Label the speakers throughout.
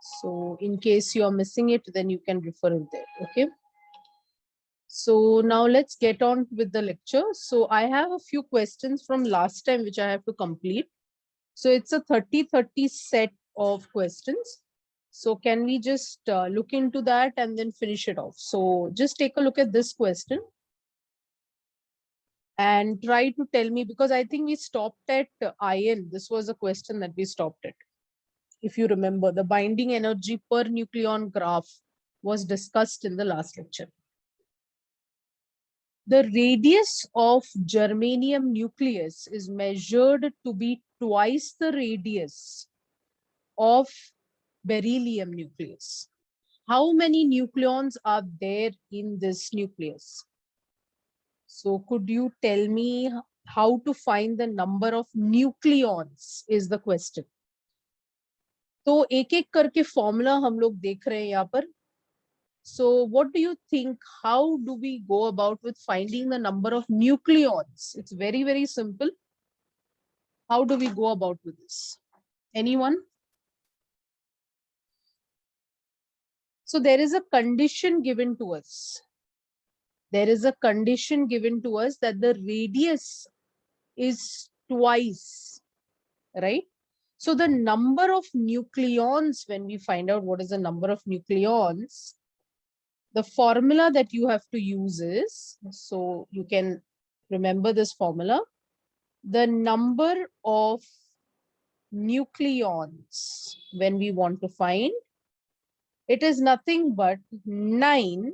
Speaker 1: So in case you are missing it, then you can refer it there. Okay. So now let's get on with the lecture. So I have a few questions from last time which I have to complete. So it's a 30-30 set of questions. So can we just look into that and then finish it off? So just take a look at this question and try to tell me, because I think we stopped at IN. This was a question that we stopped at. If you remember, the binding energy per nucleon graph was discussed in the last lecture. The radius of germanium nucleus is measured to be twice the radius of beryllium nucleus. How many nucleons are there in this nucleus? So could you tell me how to find the number of nucleons is the question. तो एक एक करके formula हम लोग देख रहे हैं यहाँ पर. So what do you think? How do we go about with finding the number of nucleons? It's very, very simple. How do we go about with this? Anyone? So there is a condition given to us. There is a condition given to us that the radius is twice, right? So the number of nucleons, when we find out what is the number of nucleons, the formula that you have to use is, so you can remember this formula, the number of nucleons when we want to find, it is nothing but 9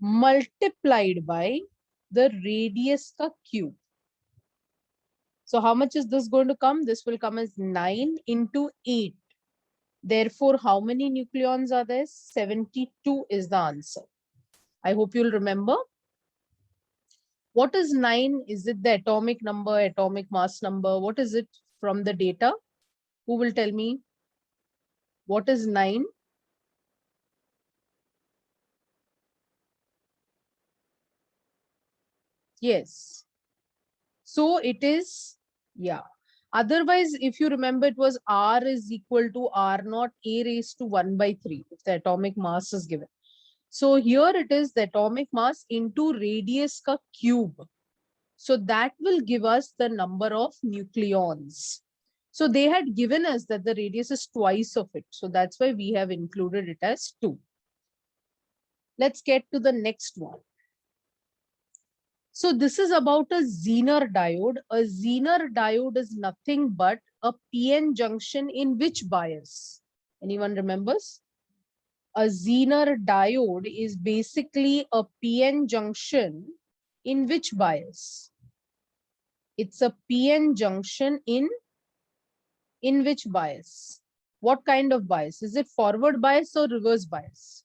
Speaker 1: multiplied by the radius ka cube. So how much is this going to come? This will come as 9 into 8. Therefore, how many nucleons are there? 72 is the answer. I hope you'll remember. What is 9? Is it the atomic number, atomic mass number? What is it from the data? Who will tell me? What is 9? Yes. So it is, yeah. Otherwise, if you remember, it was R is equal to R naught A raised to 1 by 3 if the atomic mass is given. So here it is the atomic mass into radius ka cube. So that will give us the number of nucleons. So they had given us that the radius is twice of it. So that's why we have included it as 2. Let's get to the next one. So this is about a Zener diode. A Zener diode is nothing but a PN junction in which bias? Anyone remembers? A Zener diode is basically a PN junction in which bias? It's a PN junction in which bias? What kind of bias? Is it forward bias or reverse bias?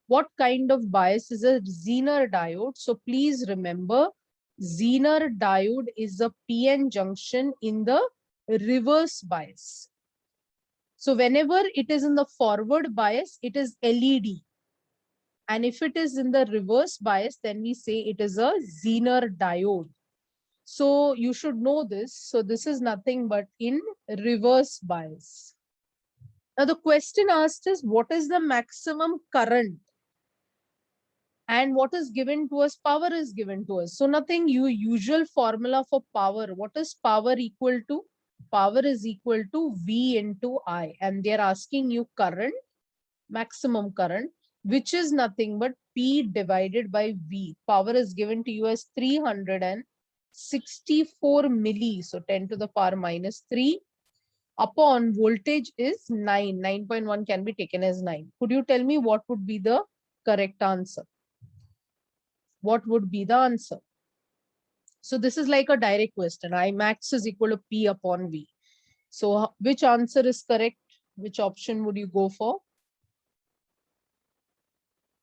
Speaker 1: What kind of bias is a Zener diode? So please remember, Zener diode is a PN junction in the reverse bias. So whenever it is in the forward bias, it is LED. And if it is in the reverse bias, then we say it is a Zener diode. So you should know this. So this is nothing but in reverse bias. Now the question asked is, what is the maximum current? And what is given to us? Power is given to us. So nothing, usual formula for power. What is power equal to? Power is equal to V into I. And they're asking you current, maximum current, which is nothing but P divided by V. Power is given to you as 364 milli. So 10 to the power minus 3 upon voltage is 9. 9.1 can be taken as 9. Could you tell me what would be the correct answer? What would be the answer? So this is like a direct question. I max is equal to P upon V. So which answer is correct? Which option would you go for?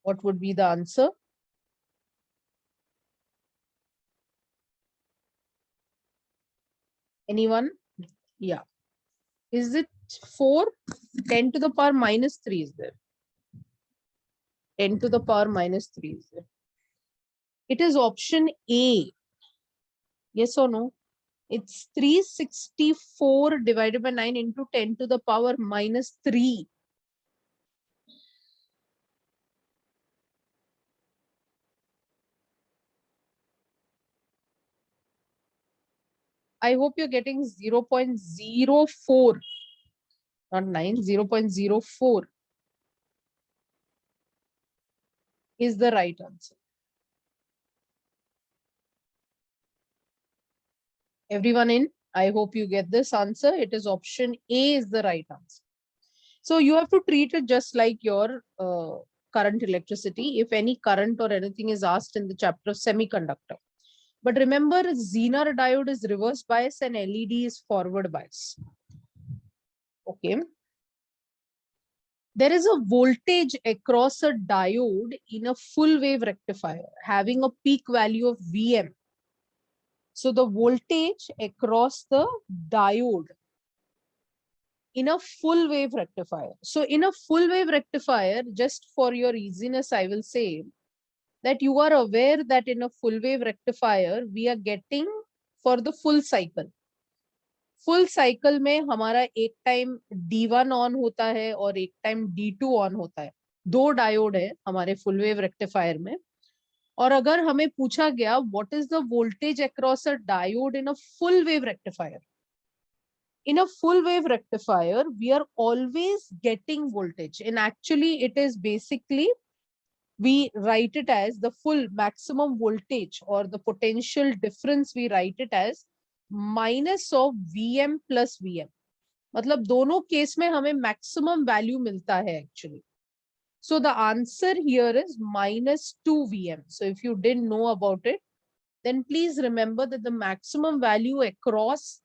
Speaker 1: What would be the answer? Anyone? Yeah. Is it 4? 10 to the power minus 3 is there. 10 to the power minus 3 is there. It is option A. Yes or no? It's 364 divided by 9 into 10 to the power minus 3. I hope you're getting 0.04, not 9, 0.04 is the right answer. Everyone in? I hope you get this answer. It is option A is the right answer. So you have to treat it just like your current electricity. If any current or anything is asked in the chapter of semiconductor. But remember, Zener diode is reverse bias and LED is forward bias. Okay. There is a voltage across a diode in a full wave rectifier having a peak value of Vm. So the voltage across the diode in a full wave rectifier. So in a full wave rectifier, just for your easiness, I will say that you are aware that in a full wave rectifier, we are getting for the full cycle. Full cycle में हमारा एक time D1 on होता है और एक time D2 on होता है. 2 diode है हमारे फुल वेव रेक्टिफायर में. और अगर हमें पूछा गया what is the voltage across a diode in a full wave rectifier, in a full wave rectifier we are always getting voltage, and actually it is basically we write it as the full maximum voltage or the potential difference, we write it as minus of Vm plus Vm. मतलब दोनों case में हमें maximum value मिलता है actually. So the answer here is minus 2 Vm. So if you didn't know about it, then please remember that the maximum value across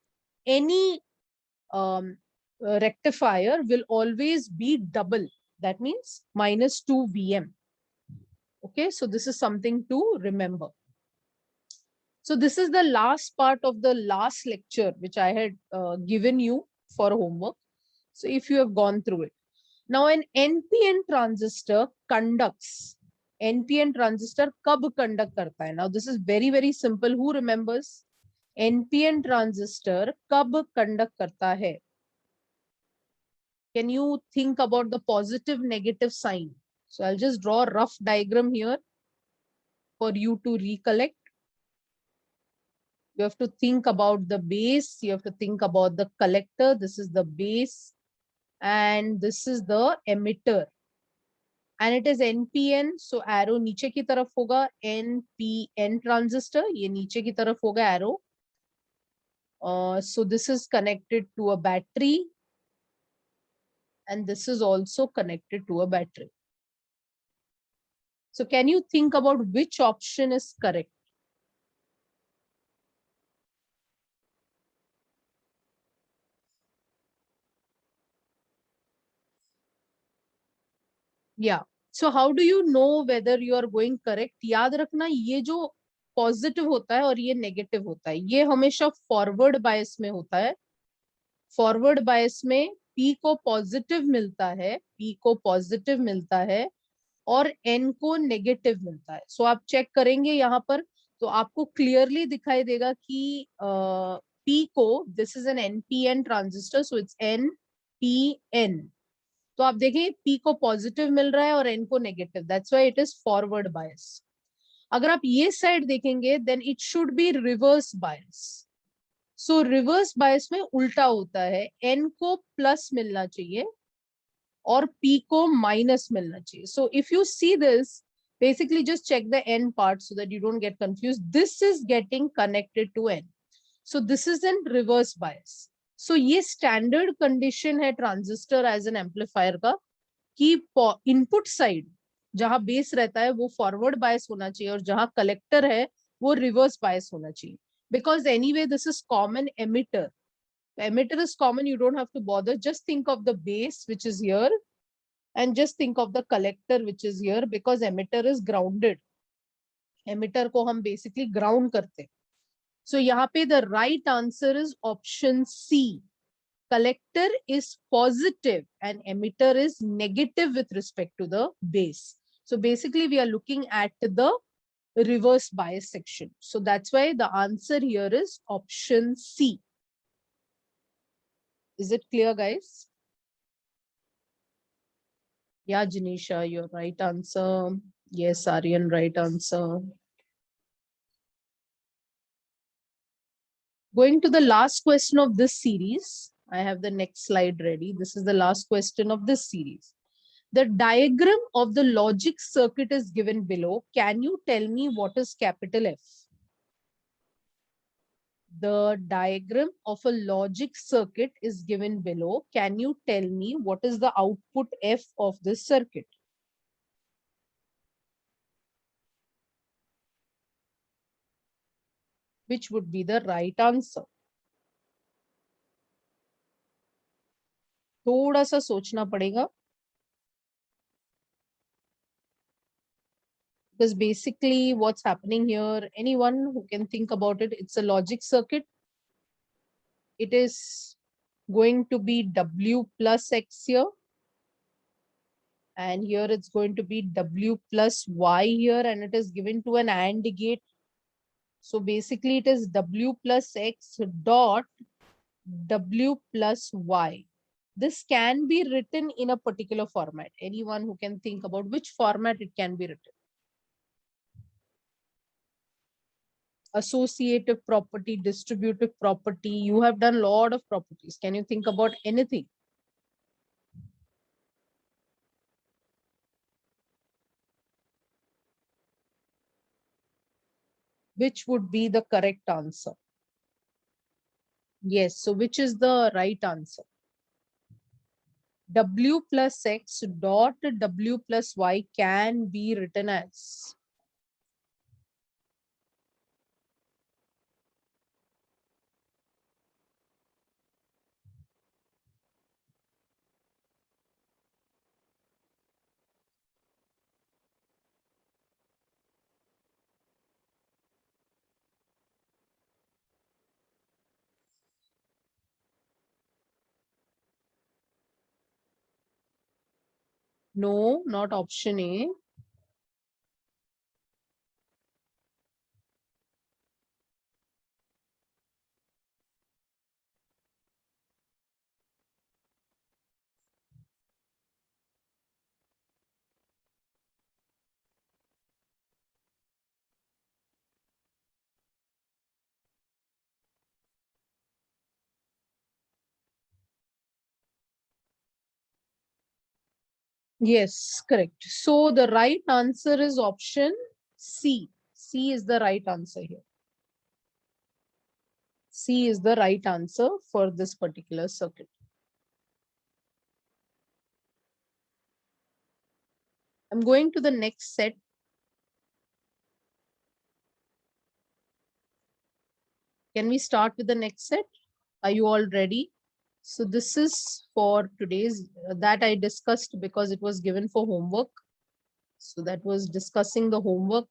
Speaker 1: any rectifier will always be double. That means minus 2 Vm. Okay, so this is something to remember. So this is the last part of the last lecture which I had given you for homework. So if you have gone through it. Now an NPN transistor conducts. NPN transistor कब conduct करता है? Now this is very, very simple. Who remembers? NPN transistor कब conduct करता है? Can you think about the positive, negative sign? So I'll just draw a rough diagram here for you to recollect. You have to think about the base. You have to think about the collector. This is the base. And this is the emitter. And it is NPN. So arrow नीचे की तरफ होगा NPN transistor. ये नीचे की तरफ होगा arrow. So this is connected to a battery. And this is also connected to a battery. So can you think about which option is correct? Yeah. So how do you know whether you are going correct? याद रखना ये जो positive होता है और ये negative होता है, ये हमेशा फॉरवर्ड बायस में होता है. फॉरवर्ड बायस में P को पॉजिटिव मिलता है, P को पॉजिटिव मिलता है और N को नेगेटिव मिलता है. सो आप चेक करेंगे यहाँ पर तो आपको क्लियरली दिखाई देगा कि P को, this is an NPN transistor, so it's NPN. तो आप देखें P को पॉजिटिव मिल रहा है और N को negative, that's why it is forward bias. अगर आप ये साइड देखेंगे then it should be reverse bias. So reverse bias में उल्टा होता है, N को प्लस मिलना चाहिए और P को माइनस मिलना चाहिए. So if you see this, basically just check the N part so that you don't get confused. This is getting connected to N. So this is in reverse bias. So ये standard condition है transistor as an amplifier का कि input side जहां base रहता है वो forward bias होना चाहिए और जहां collector है वो reverse bias होना चाहिए. Because anyway this is common emitter. The emitter is common, you don't have to bother. Just think of the base which is here and just think of the collector which is here because emitter is grounded. Emitter को हम basically ground करते हैं. So यहाँ पे the right answer is option C. Collector is positive and emitter is negative with respect to the base. So basically we are looking at the reverse bias section. So that's why the answer here is option C. Is it clear, guys? Yeah, Janisha, your right answer. Yes, Aryan, right answer. Going to the last question of this series. I have the next slide ready. This is the last question of this series. The diagram of the logic circuit is given below. Can you tell me what is capital F? The diagram of a logic circuit is given below. Can you tell me what is the output F of this circuit? Which would be the right answer? थोड़ा सा सोचना पड़ेगा. Because basically what's happening here, anyone who can think about it, it's a logic circuit. It is going to be W plus X here. And here it's going to be W plus Y here, and it is given to an AND gate. So basically it is W plus X dot W plus Y. This can be written in a particular format. Anyone who can think about which format it can be written? Associative property, distributive property. You have done a lot of properties. Can you think about anything? Which would be the correct answer? Yes. So which is the right answer? W plus X dot W plus Y can be written as. No, not option A. Yes, correct. So the right answer is option C. C is the right answer here. C is the right answer for this particular circuit. I'm going to the next set. Can we start with the next set? Are you all ready? So this is for today's that I discussed because it was given for homework. So that was discussing the homework.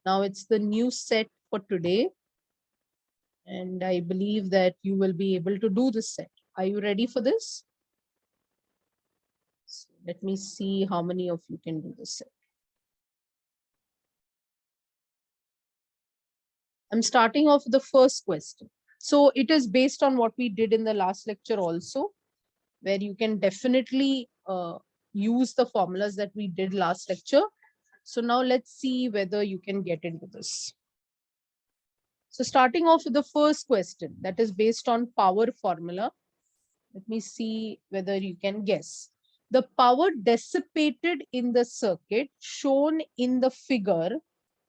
Speaker 1: Now it's the new set for today. And I believe that you will be able to do this set. Are you ready for this? So let me see how many of you can do this set. I'm starting off with the first question. So it is based on what we did in the last lecture also, where you can definitely use the formulas that we did last lecture. So now let's see whether you can get into this. So starting off with the first question that is based on power formula. Let me see whether you can guess. The power dissipated in the circuit shown in the figure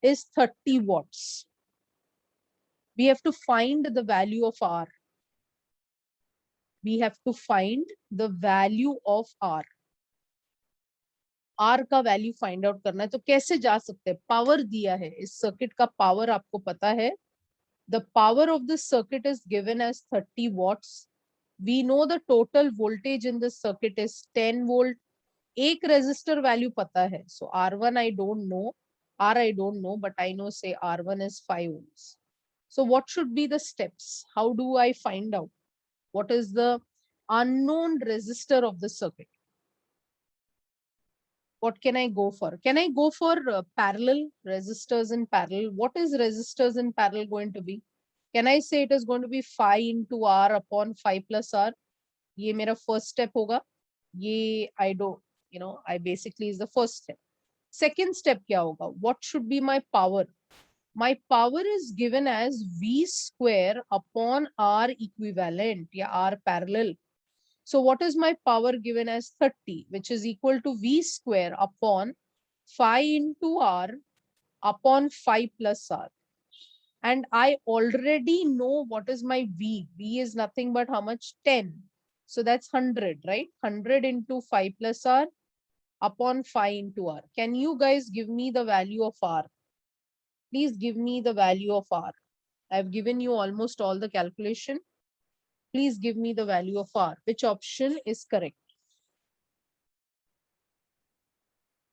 Speaker 1: is 30 watts. We have to find the value of R. We have to find the value of R. R का value find out करना है तो कैसे जा सकते हैं? Power दिया है, इस सर्किट का पावर आपको पता है. The power of the circuit is given as 30 watts. We know the total voltage in the circuit is 10 volt. एक resistor value पता है. So R1 I don't know. R I don't know, but I know say R1 is 5 ohms. So what should be the steps? How do I find out? What is the unknown resistor of the circuit? What can I go for? Can I go for parallel resistors in parallel? What is resistors in parallel going to be? Can I say it is going to be phi into R upon phi plus R? ये मेरा first step होगा. ये I don't, I basically is the first step. Second step क्या होगा? What should be my power? My power is given as V square upon R equivalent, या R parallel. So what is my power given as 30, which is equal to V square upon phi into R upon phi plus R. And I already know what is my V. V is nothing but how much? 10. So that's 100, right? 100 into phi plus R upon phi into R. Can you guys give me the value of R? Please give me the value of R. I've given you almost all the calculation. Please give me the value of R. Which option is correct?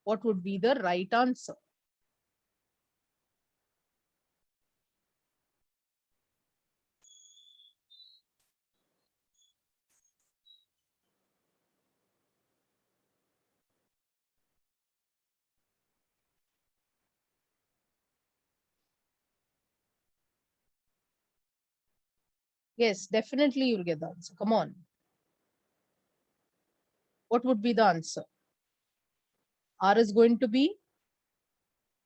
Speaker 1: What would be the right answer? Yes, definitely you'll get the answer. Come on. What would be the answer? R is going to be.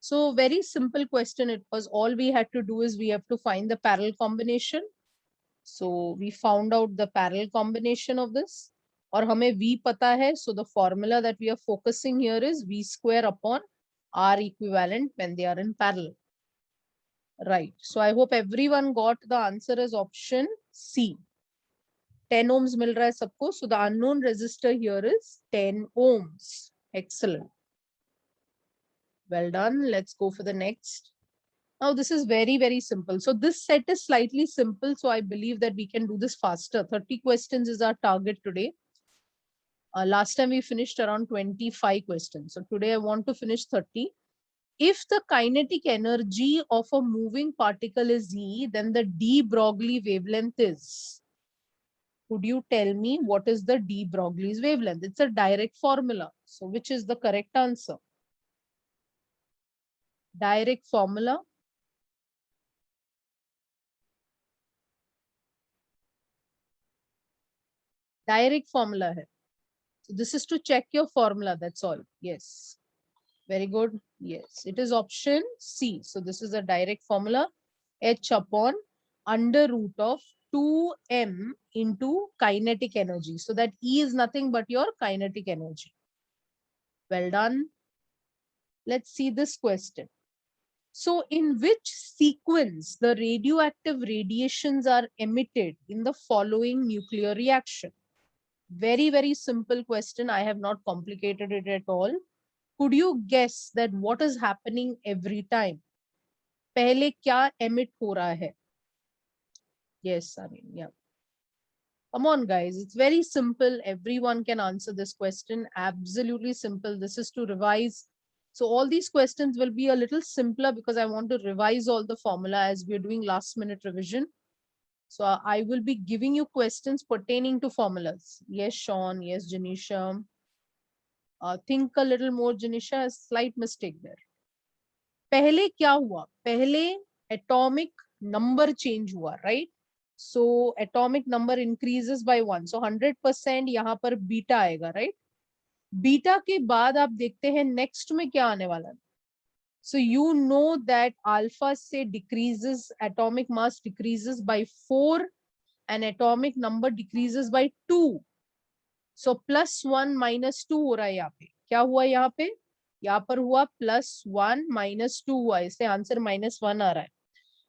Speaker 1: So very simple question. It was all we had to do is we have to find the parallel combination. So we found out the parallel combination of this. और हमें V पता है. So the formula that we are focusing here is V square upon R equivalent when they are in parallel. Right. So I hope everyone got the answer as option C. 10 ohms mil raha hai sabko. So the unknown resistor here is 10 ohms. Excellent. Well done. Let's go for the next. Now this is very, very simple. So this set is slightly simple. So I believe that we can do this faster. 30 questions is our target today. Last time we finished around 25 questions. So today I want to finish 30. If the kinetic energy of a moving particle is E, then the de Broglie wavelength is. Could you tell me what is the de Broglie's wavelength? It's a direct formula. So which is the correct answer? Direct formula. Direct formula hai. So this is to check your formula. That's all. Yes. Very good. Yes. It is option C. So this is a direct formula. H upon under root of 2m into kinetic energy. So that E is nothing but your kinetic energy. Well done. Let's see this question. So in which sequence the radioactive radiations are emitted in the following nuclear reaction? Very, very simple question. I have not complicated it at all. Could you guess that what is happening every time? पहले क्या emit हो रहा है? Yes, I mean, yeah. Come on, guys. It's very simple. Everyone can answer this question. Absolutely simple. This is to revise. So all these questions will be a little simpler because I want to revise all the formula as we're doing last minute revision. So I will be giving you questions pertaining to formulas. Yes, Sean. Yes, Janisha. Think a little more, Janisha. A slight mistake there. पहले क्या हुआ? पहले atomic number change हुआ, right? So atomic number increases by 1. So 100% यहाँ पर beta आएगा, right? Beta के बाद आप देखते हैं next में क्या आने वाला है. So you know that alpha से decreases, atomic mass decreases by 4 and atomic number decreases by 2. So +1 -2 हो रहा है यहाँ पे. क्या हुआ यहाँ पे? यहाँ पर हुआ +1 -2 हुआ. इससे आंसर -1 आ रहा है.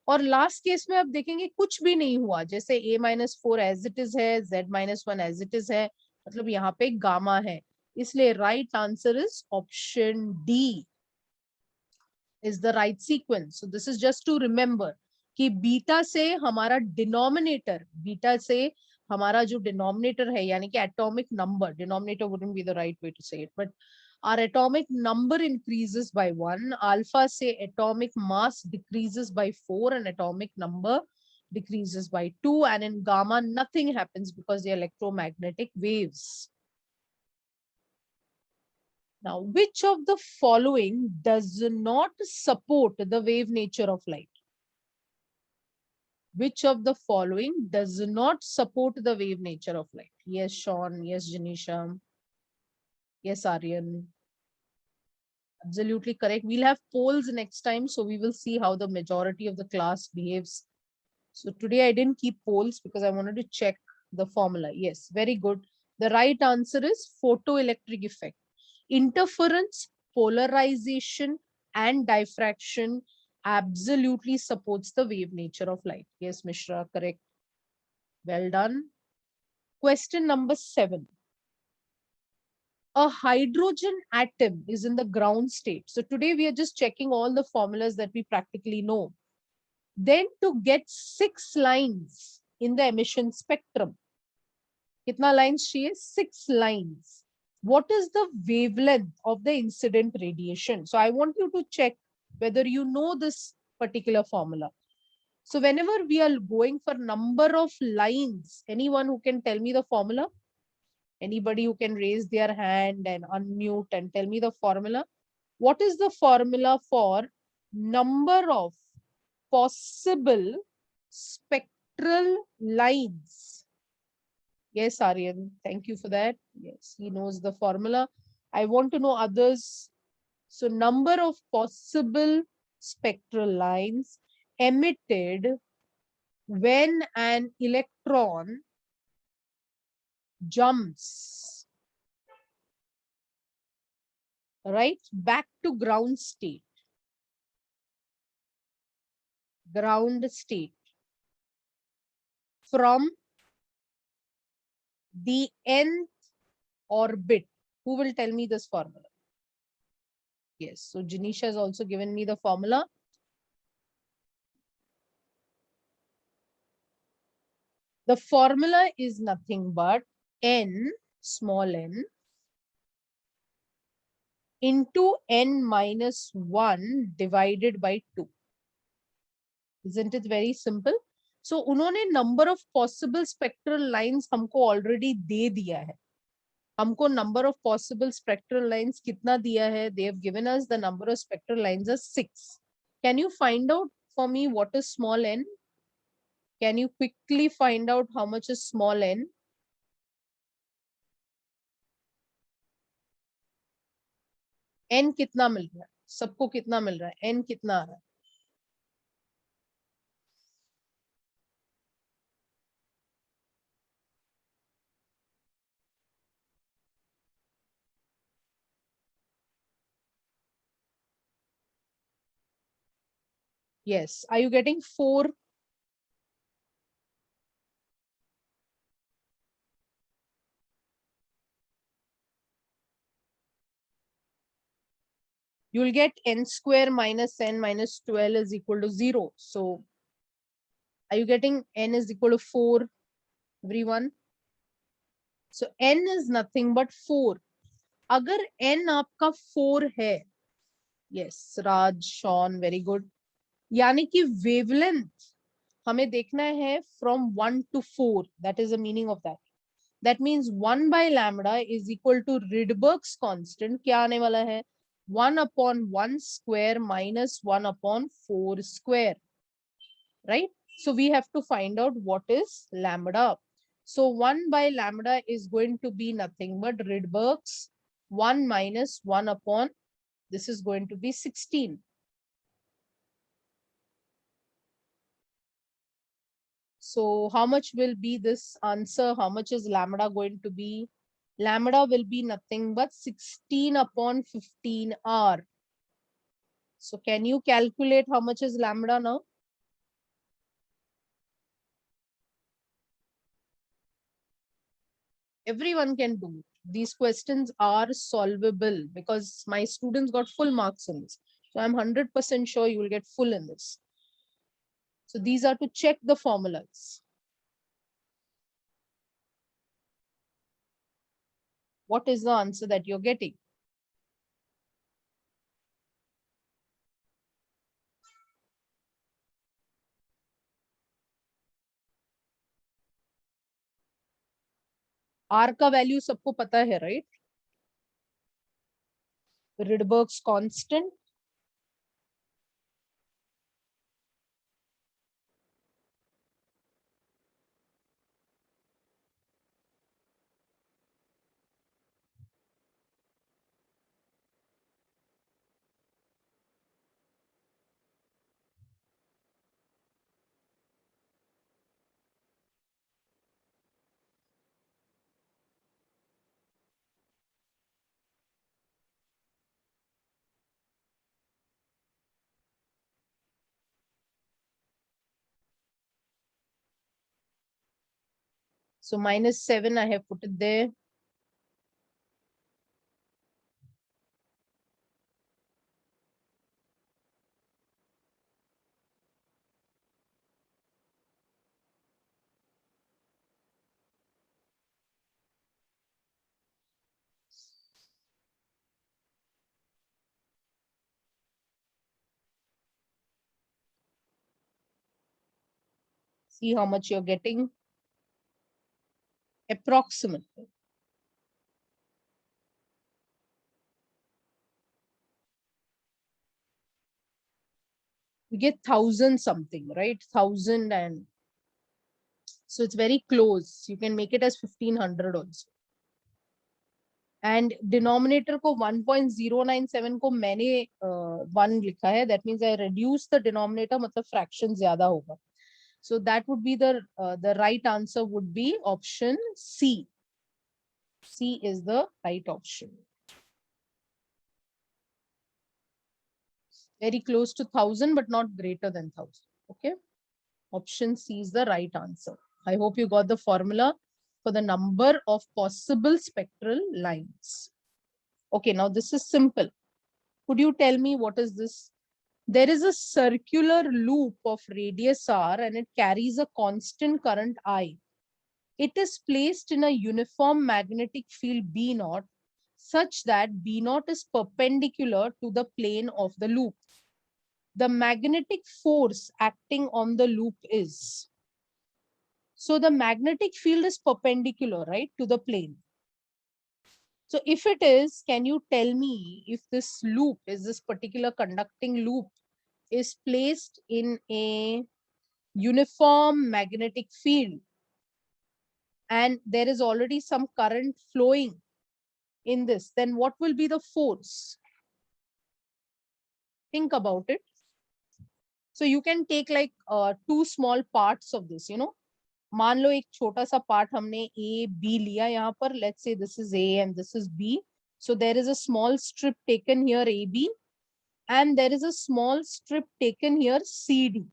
Speaker 1: और लास्ट केस में आप देखेंगे कुछ भी नहीं हुआ. जैसे A-4 एज इट इज है, Z-1 एज इट इज है. मतलब यहाँ पे गामा है. इसलिए right answer is option D is the right sequence. So this is just to remember कि बीटा से हमारा डिनोमिनेटर, बीटा से हमारा जो डिनोमिनेटर है यानी कि atomic number, denominator wouldn't be the right way to say it, but our atomic number increases by 1, alpha से atomic mass decreases by 4 and atomic number decreases by 2, and in gamma nothing happens because the electromagnetic waves. Now, which of the following does not support the wave nature of light? Which of the following does not support the wave nature of light? Yes, Sean. Yes, Janisha. Yes, Aryan. Absolutely correct. We'll have polls next time, so we will see how the majority of the class behaves. So today I didn't keep polls because I wanted to check the formula. Yes, very good. The right answer is photoelectric effect. Interference, polarization, and diffraction absolutely supports the wave nature of light. Yes, Mishra, correct. Well done. Question number 7. A hydrogen atom is in the ground state. So today we are just checking all the formulas that we practically know. Then to get 6 lines in the emission spectrum, kitna lines चाहिए? 6 lines. What is the wavelength of the incident radiation? So I want you to check whether you know this particular formula. So whenever we are going for number of lines, anyone who can tell me the formula? Anybody who can raise their hand and unmute and tell me the formula? What is the formula for number of possible spectral lines? Yes, Aryan, thank you for that. Yes, he knows the formula. I want to know others. So number of possible spectral lines emitted when an electron jumps right back to ground state. Ground state from the nth orbit. Who will tell me this formula? Yes, so Janisha has also given me the formula. The formula is nothing but n, small n, into n minus 1 divided by 2. Isn't it very simple? So उन्होंने number of possible spectral lines हमको already दे दिया है. हमको number of possible spectral lines कितना दिया है? They have given us the number of spectral lines as 6. Can you find out for me what is small n? Can you quickly find out how much is small n? n कितना मिल रहा है? सबको कितना मिल रहा है? n कितना आ रहा है? Yes. Are you getting 4? You will get n square minus n minus 12 is equal to 0. So are you getting n is equal to 4, everyone? So n is nothing but 4. अगर n आपका 4 है, yes, Raj, Sean, very good. यानी कि wavelength हमें देखना है from 1 to 4. That is the meaning of that. That means 1 by lambda is equal to Rydberg's constant. क्या आने वाला है? 1 upon 1 square minus 1 upon 4 square. Right? So we have to find out what is lambda. So 1 by lambda is going to be nothing but Rydberg's 1 minus 1 upon, this is going to be 16. So how much will be this answer? How much is lambda going to be? Lambda will be nothing but 16 upon 15 R. So can you calculate how much is lambda now? Everyone can do it. These questions are solvable because my students got full marks in this. So I'm 100% sure you will get full in this. So these are to check the formulas. What is the answer that you're getting? R का value सबको पता है, right? Rydberg's constant. So -7, I have put it there. See how much you're getting. Approximately. You get 1,000 something, right? 1,000, and so it's very close. You can make it as 1,500 also. And denominator को 1.097 को मैंने 1 लिखा है. That means I reduce the denominator, मतलब fraction ज्यादा होगा. So that would be the right answer would be option C. C is the right option. Very close to 1,000, but not greater than 1,000. Okay. Option C is the right answer. I hope you got the formula for the number of possible spectral lines. Okay, now this is simple. Could you tell me what is this? There is a circular loop of radius r and it carries a constant current I. It is placed in a uniform magnetic field B naught such that B naught is perpendicular to the plane of the loop. The magnetic force acting on the loop is. So the magnetic field is perpendicular, right, to the plane. So if it is, can you tell me if this loop is this particular conducting loop is placed in a uniform magnetic field and there is already some current flowing in this, then what will be the force? Think about it. So you can take like two small parts of this, मान लो एक छोटा सा part हमने A, B लिया यहाँ पर. Let's say this is A and this is B. So there is a small strip taken here AB and there is a small strip taken here CD.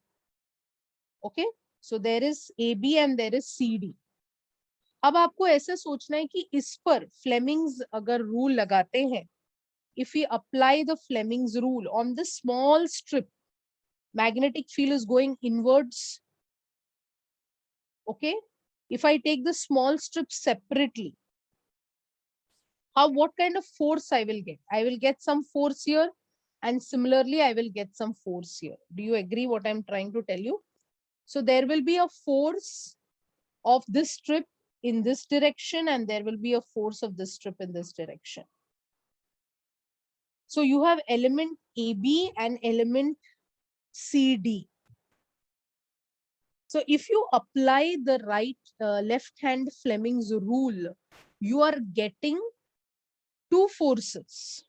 Speaker 1: Okay, so there is AB and there is CD. अब आपको ऐसा सोचना है कि इस पर Fleming's अगर rule लगाते हैं, if we apply the Fleming's rule on this small strip, magnetic field is going inwards. Okay, if I take the small strip separately, what kind of force I will get? I will get some force here and similarly I will get some force here. Do you agree what I'm trying to tell you? So there will be a force of this strip in this direction and there will be a force of this strip in this direction. So you have element AB and element CD. So if you apply the left hand Fleming's rule, you are getting two forces.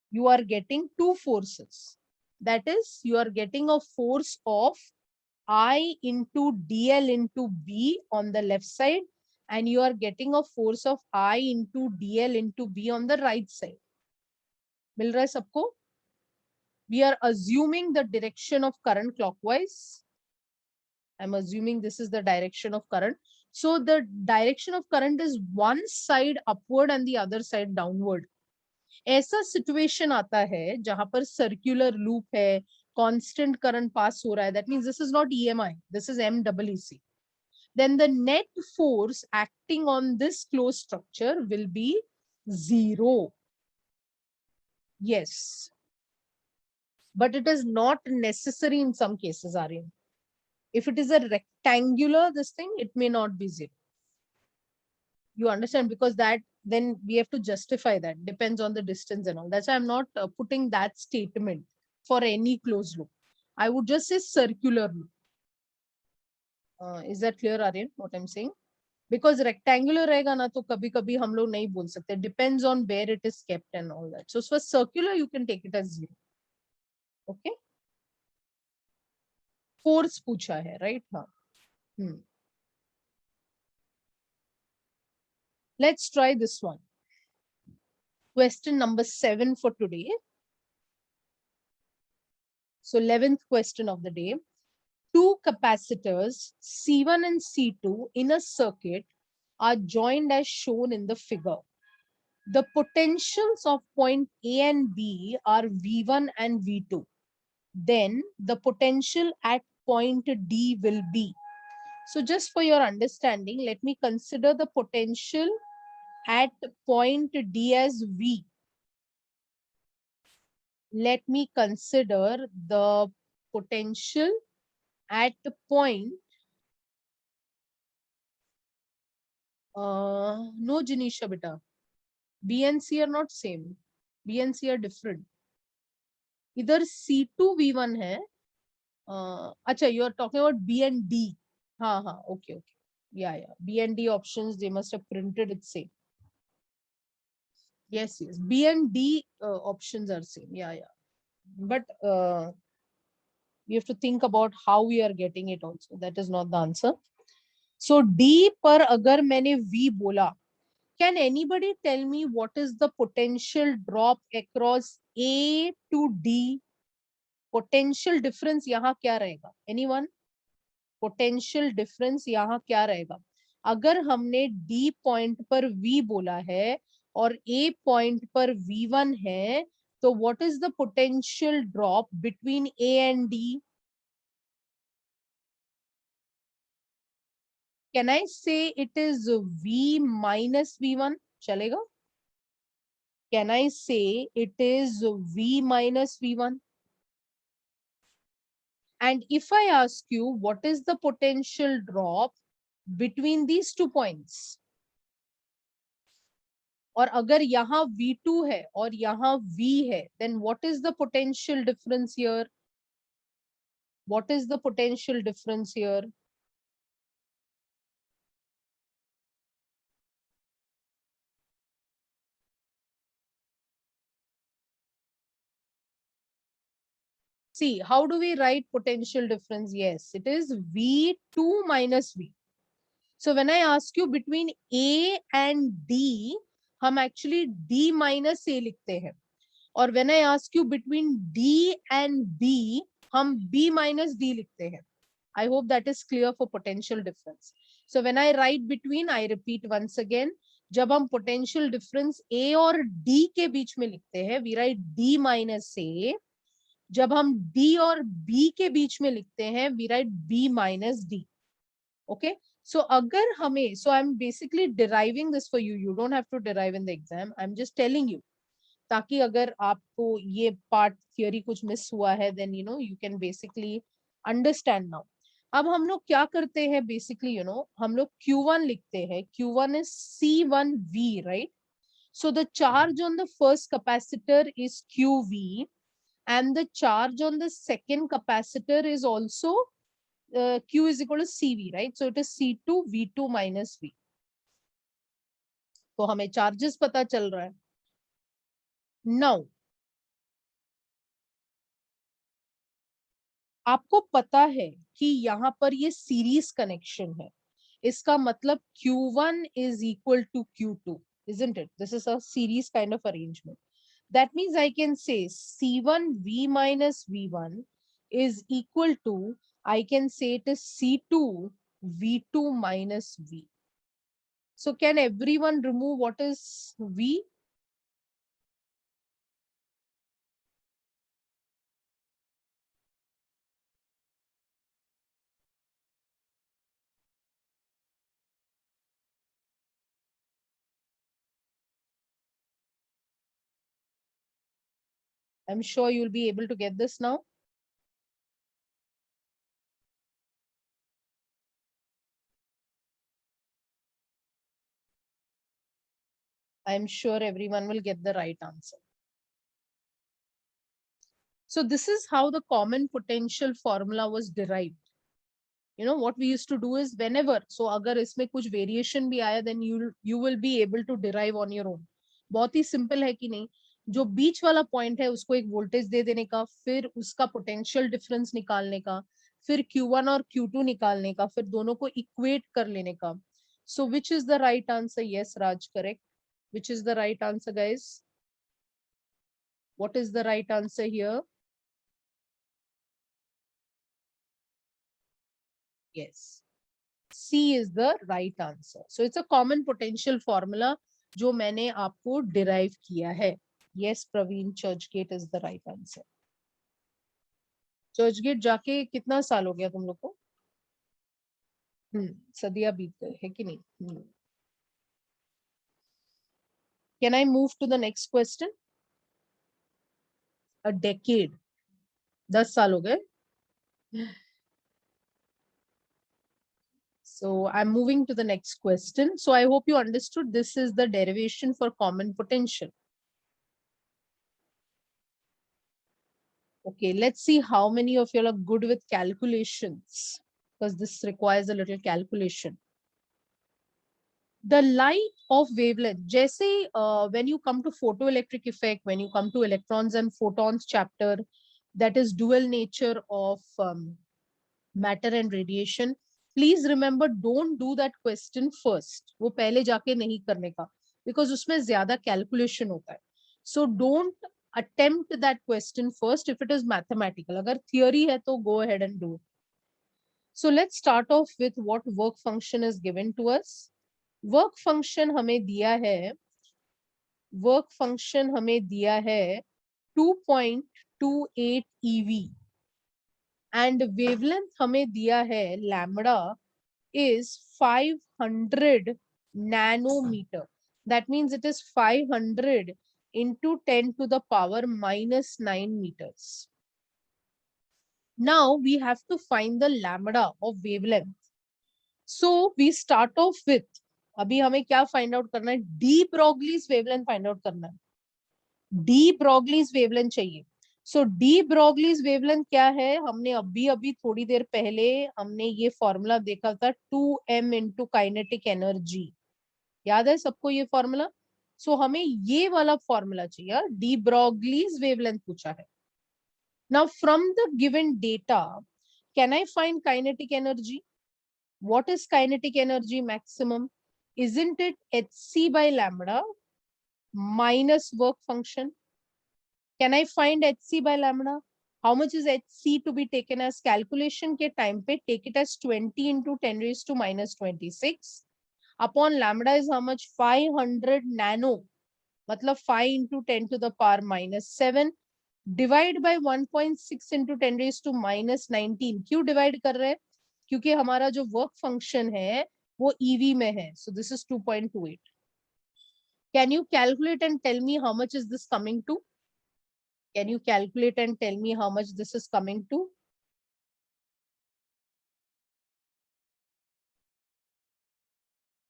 Speaker 1: You are getting two forces. That is, you are getting a force of I into dl into B on the left side, and you are getting a force of I into dl into B on the right side. मिल रहा है सबको? We are assuming the direction of current clockwise. I'm assuming this is the direction of current. So the direction of current is one side upward and the other side downward. ऐसा situation आता है जहां पर circular loop है, constant current pass हो रहा है. That means this is not EMI, this is MEEC. Then the net force acting on this closed structure will be 0. Yes. But it is not necessary in some cases, Aryan. If it is a rectangular, this thing, it may not be 0. You understand? Because that then we have to justify that. Depends on the distance and all. That's why I'm not putting that statement for any closed loop. I would just say circular loop. Is that clear, Aryan, what I'm saying? Because rectangular रहेगा ना तो कभी कभी हम लोग नहीं बोल सकते. Depends on where it is kept and all that. So for circular, you can take it as 0. Okay. Force पूछा है, right? हाँ. Let's try this one. Question number 7 for today. So 11th question of the day. Two capacitors C1 and C2 in a circuit are joined as shown in the figure. The potentials of point A and B are V1 and V2. Then the potential at point D will be. So just for your understanding, let me consider the potential at point D as V. Let me consider the potential at point no Janisha beta. B and C are not same. B and C are different. इधर C2 V1 है. अच्छा, you are talking about B and D. हाँ, okay. Yeah. B and D options, they must have printed it same. Yes. B and D options are same. Yeah. But we have to think about how we are getting it also. That is not the answer. So D पर अगर मैंने V बोला, can anybody tell me what is the potential drop across A to D? Potential difference यहाँ क्या रहेगा? Anyone? Potential difference यहाँ क्या रहेगा? अगर हमने D point पर V बोला है और A point पर V1 है, तो what is the potential drop between A and D? Can I say it is V minus V1? चलेगा? Can I say it is V minus V1? And if I ask you, what is the potential drop between these 2 points? और अगर यहाँ V2 है और यहाँ V है, then what is the potential difference here? What is the potential difference here? See, how do we write potential difference? Yes, it is V2 minus V. So when I ask you between A and D, हम actually D minus A लिखते हैं. और when I ask you between D and B, हम B minus D लिखते हैं. I hope that is clear for potential difference. So when I write between, I repeat once again, जब हम potential difference A और D के बीच में लिखते हैं, we write D minus A. जब हम D और B के बीच में लिखते हैं, we write B minus D. Okay. So अगर हमें, so I'm basically deriving this for you. You don't have to derive in the exam. I'm just telling you. ताकि अगर आपको ये पार्ट थियोरी कुछ मिस हुआ है, then you know you can basically understand now. अब हम लोग क्या करते हैं basically, you know, हम लोग Q1 लिखते हैं. Q1 is C1V, right? So the charge on the first capacitor is QV, and the charge on the second capacitor is also Q is equal to CV, right? So it is C2 V2 minus V. तो हमें charges पता चल रहा है. Now, आपको पता है कि यहाँ पर ये सीरीज कनेक्शन है. इसका मतलब Q1 is equal to Q2, isn't it? This is a series kind of arrangement. That means I can say C1V minus V1 is equal to, I can say it is C2 V2 minus V. So can everyone remove what is V? I'm sure you'll be able to get this now. I'm sure everyone will get the right answer. So this is how the common potential formula was derived. You know what we used to do is whenever, so अगर इसमें कुछ variation भी आया, then you will be able to derive on your own. बहुत ही simple है कि नहीं. जो बीच वाला point है उसको एक voltage दे देने का, फिर उसका potential difference निकालने का, फिर Q1 और Q2 निकालने का, फिर दोनों को equate कर लेने का. So which is the right answer? Yes, Raj, correct. Which is the right answer, guys? What is the right answer here? Yes. C is the right answer. So it's a common potential formula जो मैंने आपको derive किया है. Yes, Praveen, Churchgate is the right answer. Churchgate जाके कितना साल हो गया तुम लोग को? सदिया बीत गए है कि नहीं? Can I move to the next question? A decade. 10 साल हो गए. So I'm moving to the next question. So I hope you understood this is the derivation for common potential. Okay, let's see how many of you are good with calculations, because this requires a little calculation. The light of wavelength, जैसे when you come to photoelectric effect, when you come to electrons and photons chapter, that is dual nature of matter and radiation. Please remember, don't do that question first. वो पहले जाके नहीं करने का, because उसमें ज़्यादा calculation होता है. So don't attempt that question first if it is mathematical. अगर theory है तो go ahead and do it. So let's start off with what work function is given to us. Work function हमें दिया है, work function हमें दिया है 2.28 eV. And wavelength हमें दिया है lambda is 500 nanometer. That means it is 500 into 10 to the power minus 9 meters. Now we have to find the lambda of wavelength. So we start off with, अभी हमें क्या find out करना है? de Broglie's wavelength find out करना है. de Broglie's wavelength चाहिए. So de Broglie's wavelength क्या है? हमने अभी थोड़ी देर पहले हमने ये फॉर्मूला देखा था 2m into kinetic energy. याद है सबको ये फॉर्मूला? So हमें ये वाला फॉर्मूला चाहिए. de Broglie's wavelength पूछा है. Now from the given data, can I find kinetic energy? What is kinetic energy maximum? Isn't it hc by lambda minus work function? Can I find hc by lambda? How much is hc to be taken as calculation के time पे? Take it as 20 into 10 raised to minus 26 upon lambda is how much? 500 nano, मतलब 5 into 10 to the power minus 7 divide by 1.6 into 10 raised to minus 19. क्यों divide कर रहे हैं? क्योंकि हमारा जो work function है वो EV में है. So this is 2.28. Can you calculate and tell me how much is this coming to? Can you calculate and tell me how much this is coming to?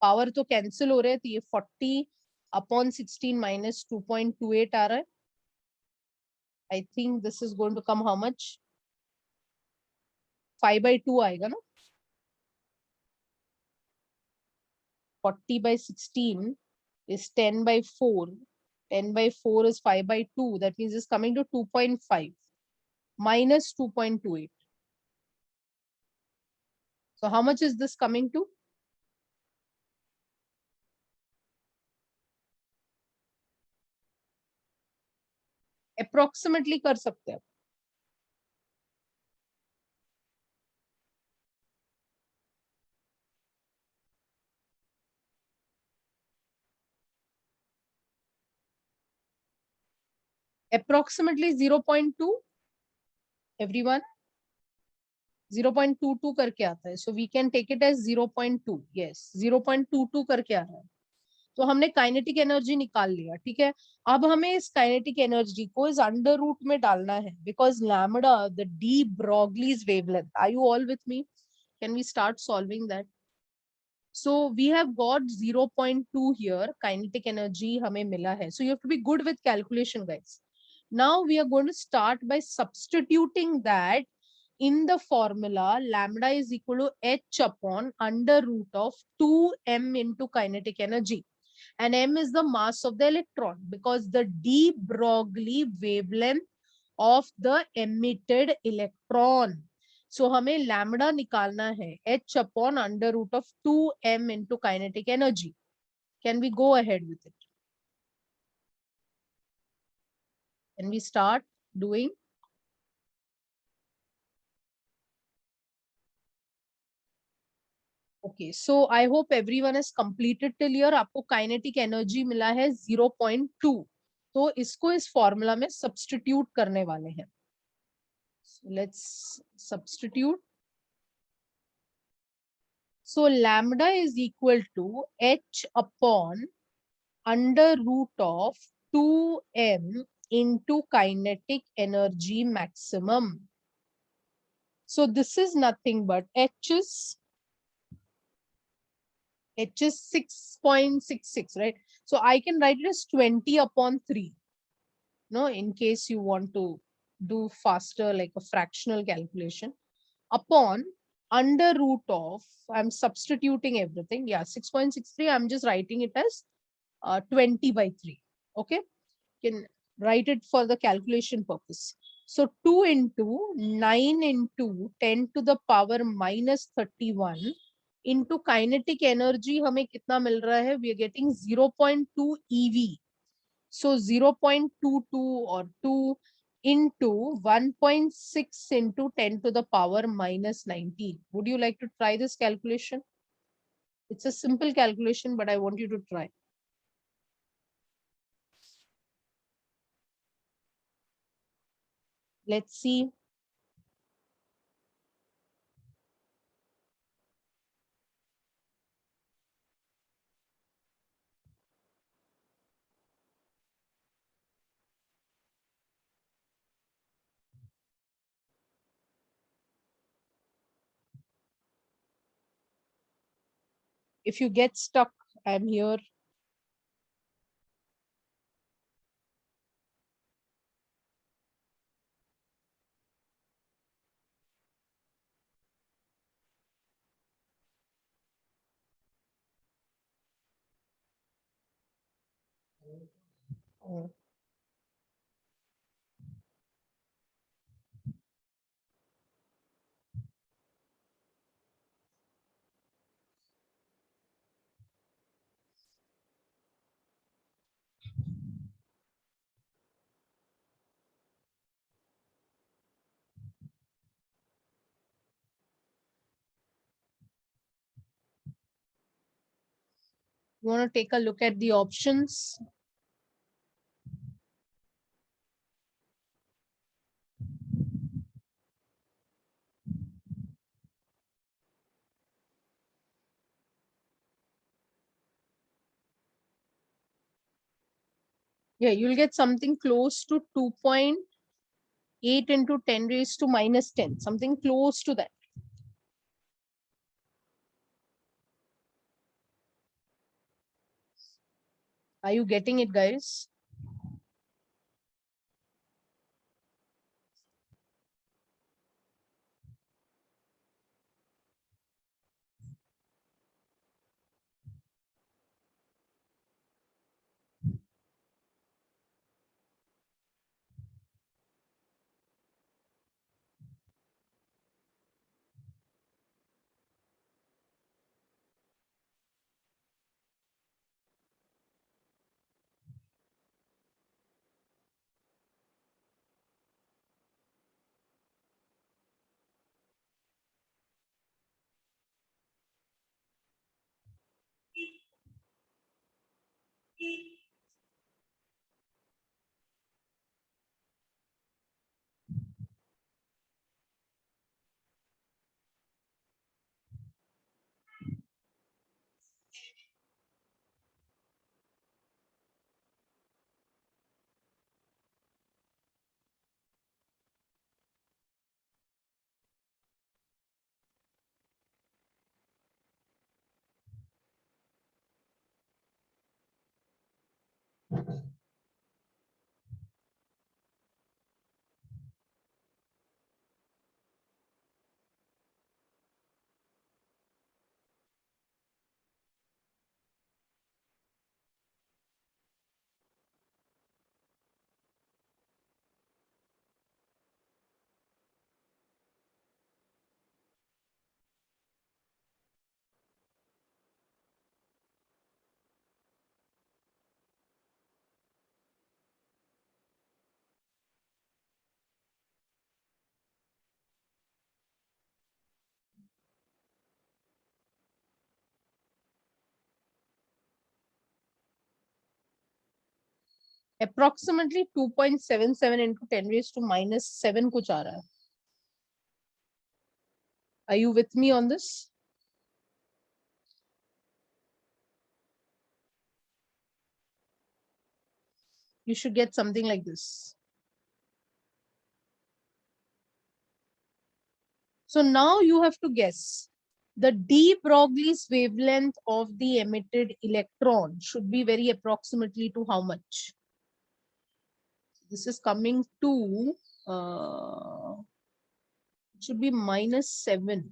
Speaker 1: Power तो cancel हो रहे हैं, तो ये 40 upon 16 minus 2.28 आ रहा है. I think this is going to come how much? 5 by 2 आएगा ना? 40 by 16 is 10 by 4. 10 by 4 is 5 by 2. That means it's coming to 2.5 minus 2.28. So how much is this coming to? Approximately कर सकते हैं. Approximately 0.2. Everyone? 0.22 करके आता है. So we can take it as 0.2. Yes, 0.22 करके आ रहा है. तो हमने काइनेटिक एनर्जी निकाल लिया. ठीक है, अब हमें इस काइनेटिक एनर्जी को इस अंडर रूट में डालना है, because lambda the de Broglie's wavelength. Are you all with me? Can we start solving that? So we have got 0.2 here, kinetic energy हमें मिला है. So you have to be good with calculation, guys. Now we are going to start by substituting that in the formula. Lambda is equal to h upon under root of 2m into kinetic energy. And m is the mass of the electron, because the de Broglie wavelength of the emitted electron. So हमें lambda निकालना है h upon under root of 2m into kinetic energy. Can we go ahead with it? Can we start doing? Okay, so I hope everyone has completed till here. आपको kinetic energy मिला है 0.2. तो इसको इस formula में substitute करने वाले हैं. So let's substitute. So lambda is equal to h upon under root of 2m into kinetic energy maximum. So this is nothing but h is 6.66, right? So I can write it as 20 upon 3. No, in case you want to do faster, like a fractional calculation, upon under root of, I'm substituting everything. Yeah, 6.63. I'm just writing it as 20 by 3. Okay, can write it for the calculation purpose. So 2 into 9 into 10 to the power minus 31 into kinetic energy हमें कितना मिल रहा है? We are getting 0.2 EV. So 0.22 or 2 into 1.6 into 10 to the power minus 19. Would you like to try this calculation? It's a simple calculation, but I want you to try. Let's see. If you get stuck, I'm here. Oh. You want to take a look at the options? Yeah, you'll get something close to 2.8 into 10 raised to minus 10, something close to that. Are you getting it, guys? Approximately 2.77 into 10 raised to minus 7 कुछ आ रहा है. Are you with me on this? You should get something like this. So now you have to guess. The de Broglie's wavelength of the emitted electron should be very approximately to how much? This is coming to, it should be minus 7.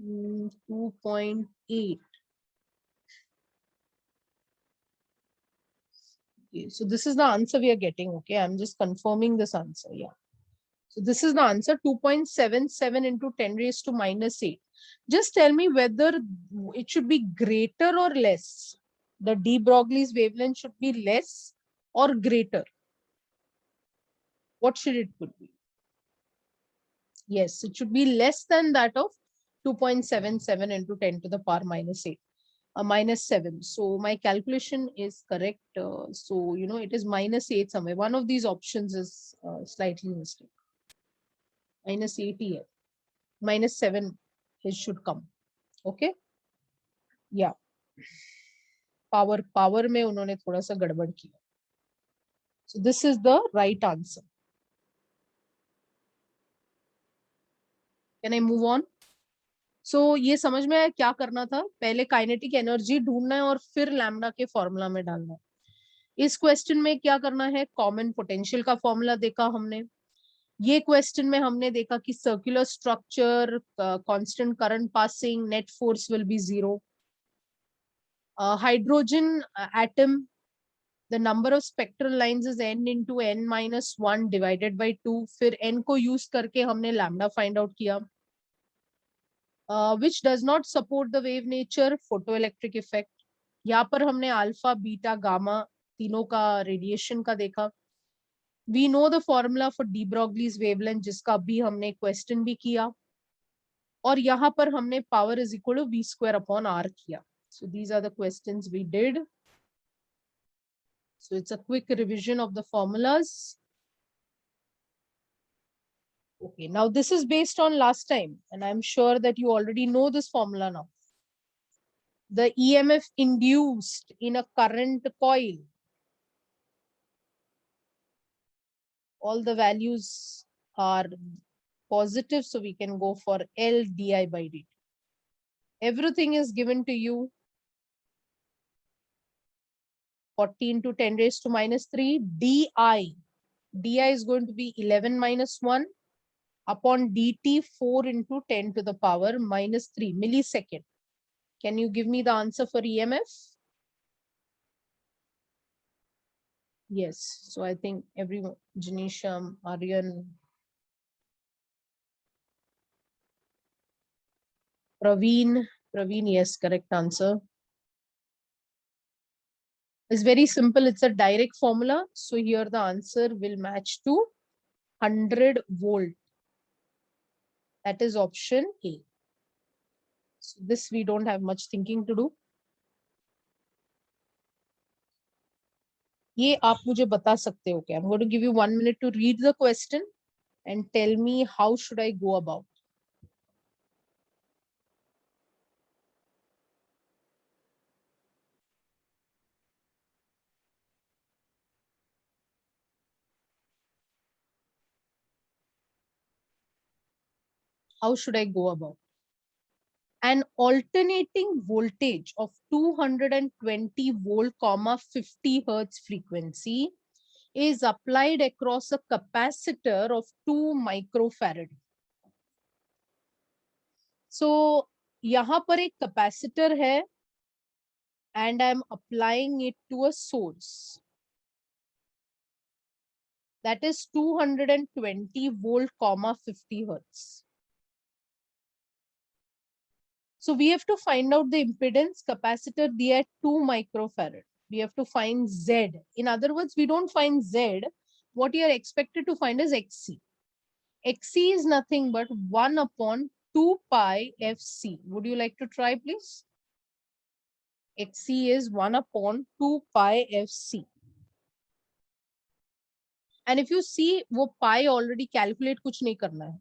Speaker 1: 2.8. Okay, so this is the answer we are getting. Okay, I'm just confirming this answer. Yeah. So this is the answer, 2.77 into 10 raised to minus 8. Just tell me whether it should be greater or less. The de Broglie's wavelength should be less or greater. What should it could be? Yes, it should be less than that of 2.77 into 10 to the power minus 8. Minus 7. So my calculation is correct. So, you know, it is minus 8 somewhere. One of these options is slightly mistaken. Minus 8 here. Minus 7 it should come. Okay. Yeah. Power में उन्होंने थोड़ा सा गड़बड़ किया. So this is the right answer. Can I move on? So ये समझ में आया क्या करना था. पहले काइनेटिक एनर्जी ढूंढना है और फिर लैम्डा के फॉर्मूला में डालना है. इस क्वेश्चन में क्या करना है, कॉमन पोटेंशियल का फॉर्मूला देखा हमने. ये क्वेश्चन में हमने देखा कि circular structure, constant current passing, net force will be 0. Hydrogen atom, the number of spectral lines is n into n minus 1 divided by 2. फिर n को यूज करके हमने lambda find out किया. Which does not support the wave nature, photoelectric effect. यहाँ पर हमने alpha beta gamma तीनों का रेडिएशन का देखा. We know the formula for de Broglie's wavelength जिसका भी हमने क्वेश्चन भी किया. और यहाँ पर हमने power is equal to v square upon r किया. So these are the questions we did. So it's a quick revision of the formulas. Okay, now this is based on last time, and I'm sure that you already know this formula now. The EMF induced in a current coil, all the values are positive, so we can go for L di by dt. Everything is given to you. 40 into 10 raised to minus 3 di. Di is going to be 11 minus 1 upon dt 4 into 10 to the power minus 3 millisecond. Can you give me the answer for EMF? Yes. So I think everyone, Janisha, Aryan, Praveen, yes, correct answer. It's very simple. It's a direct formula. So here the answer will match to 100 volt. That is option A. So this we don't have much thinking to do. ये आप मुझे बता सकते हो क्या? I'm going to give you 1 minute to read the question and tell me how should I go about. How should I go about? An alternating voltage of 220 volt, 50 hertz frequency is applied across a capacitor of 2 microfarad. So यहाँ पर एक capacitor है and I'm applying it to a source. That is 220 volt, 50 hertz. So we have to find out the impedance capacitor diya 2 microfarad. We have to find Z. In other words, we don't find Z. What you are expected to find is XC. XC is nothing but 1 upon 2 pi FC. Would you like to try, please? XC is 1 upon 2 pi FC. And if you see, wo pi already calculate kuch nahi karna hai.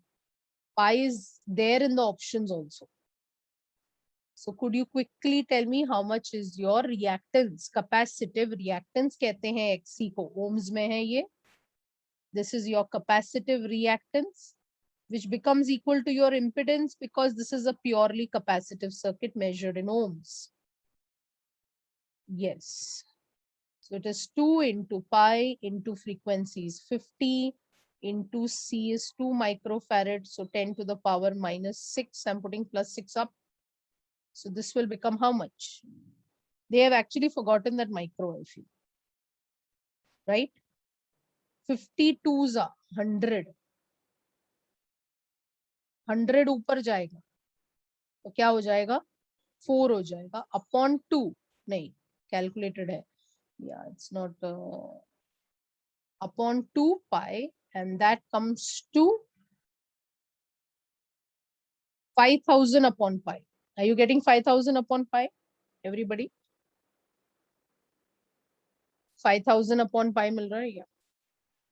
Speaker 1: Pi is there in the options also. So could you quickly tell me how much is your reactance? Capacitive reactance कहते हैं XC को, ohms में है ये. This is your capacitive reactance, which becomes equal to your impedance because this is a purely capacitive circuit measured in ohms. Yes. So it is 2 into pi into frequency is 50 into C is 2 microfarad. So 10 to the power minus 6. I'm putting plus 6 up. So this will become how much? They have actually forgotten that micro, I feel. Right? 52 is 100. 100 ऊपर जाएगा तो क्या हो जाएगा? 4 हो जाएगा upon 2. नहीं, calculated है. Yeah, it's not upon 2 pi, and that comes to 5,000 upon pi. Are you getting 5,000 upon pi? Everybody? 5,000 upon pi mil raha hai? Yeah.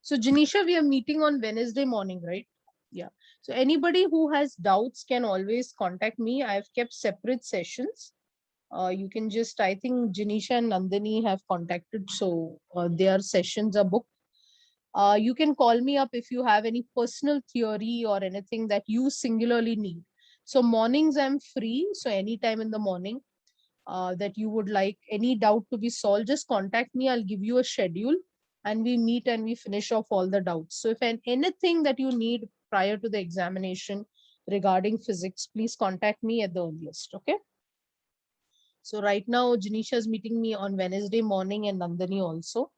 Speaker 1: So Janisha, we are meeting on Wednesday morning, right? Yeah. So anybody who has doubts can always contact me. I have kept separate sessions. You can just, I think Janisha and Nandini have contacted, so their sessions are booked. You can call me up if you have any personal theory or anything that you singularly need. So mornings I'm free, so anytime in the morning that you would like any doubt to be solved, just contact me. I'll give you a schedule and we meet and we finish off all the doubts. So if anything that you need prior to the examination regarding physics, please contact me at the earliest, okay? So right now, Janisha is meeting me on Wednesday morning and Nandini also.